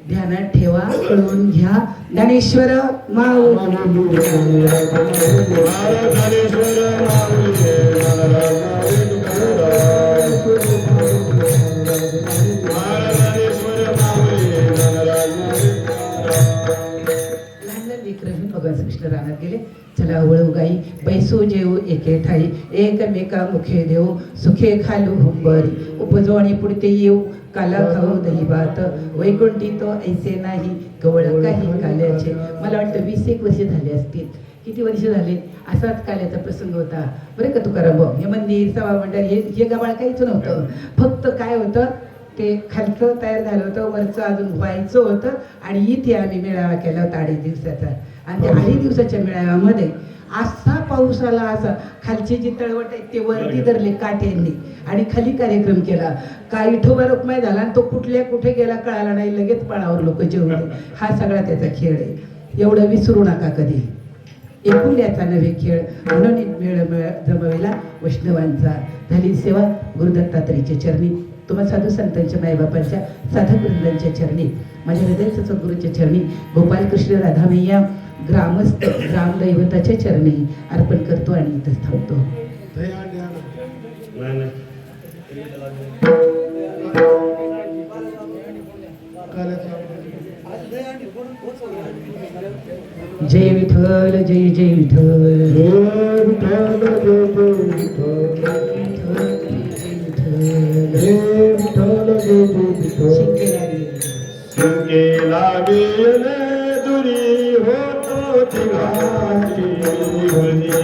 ध्यानात ठेवा, कळून घ्या. ज्ञानेश्वर माऊली भगवान कृष्ण रानात गेले. चला वळू गाई बैसू जेऊ एके ठाई, एकमेका मुखे देऊ सुखे खालू हुंबरी. उपजवणी पुढते येऊ काला खाऊ दही भात वैकुंठी तो ऐसे नाही कवळ काही काल्याचे. मला वाटतं 20 वर्ष झाले असतील. किती वर्ष झाले? असाच काल्याचा प्रसंग होता बरं का तुकाराम भाऊ. हे मंदिर सभा मंडळ हे गबाळ काहीच नव्हतं. फक्त काय होतं ते खालचं तयार झालं होतं, वरचं अजून व्हायचं होतं. आणि इथे आम्ही मेळावा केला होता 2.5 दिवसाचा. आणि त्या 2.5 दिवसाच्या मेळाव्यामध्ये असा पाऊस आला, असा खालची जी तळवट आहे ते वरती धरले काठ्यांनी आणि खाली कार्यक्रम केला. काय विठोबा रुक्माई झाला आणि तो कुठे गेला कळाला नाही. लगेच पळावर लोक जेवले. हा सगळा त्याचा खेळ आहे. एवढं विसरू नका कधी. एकुल्याचा नव्हे खेळ म्हणून मेळ जमवेला वैष्णवांचा. झाली सेवा गुरुदत्तात्रेयच्या चरणी, तुम्हा साधू संतांच्या मायबापांच्या साधक वृंदांच्या चरणी, माझ्या हृदयाच्या सद्गुरूच्या चरणी, गोपालकृष्ण राधामय्या ग्रामस्थ ग्रामदैवताच्या चरणी अर्पण करतो आणि इथंच थांबतो. नाही, नाही. जय विठ्ठल जय जय विठ्ठल. शिंगे लागेल दुरी होतो तिघाची गुणी.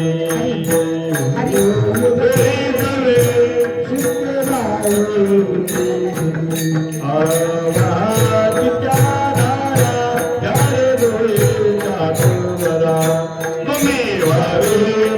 तुम्ही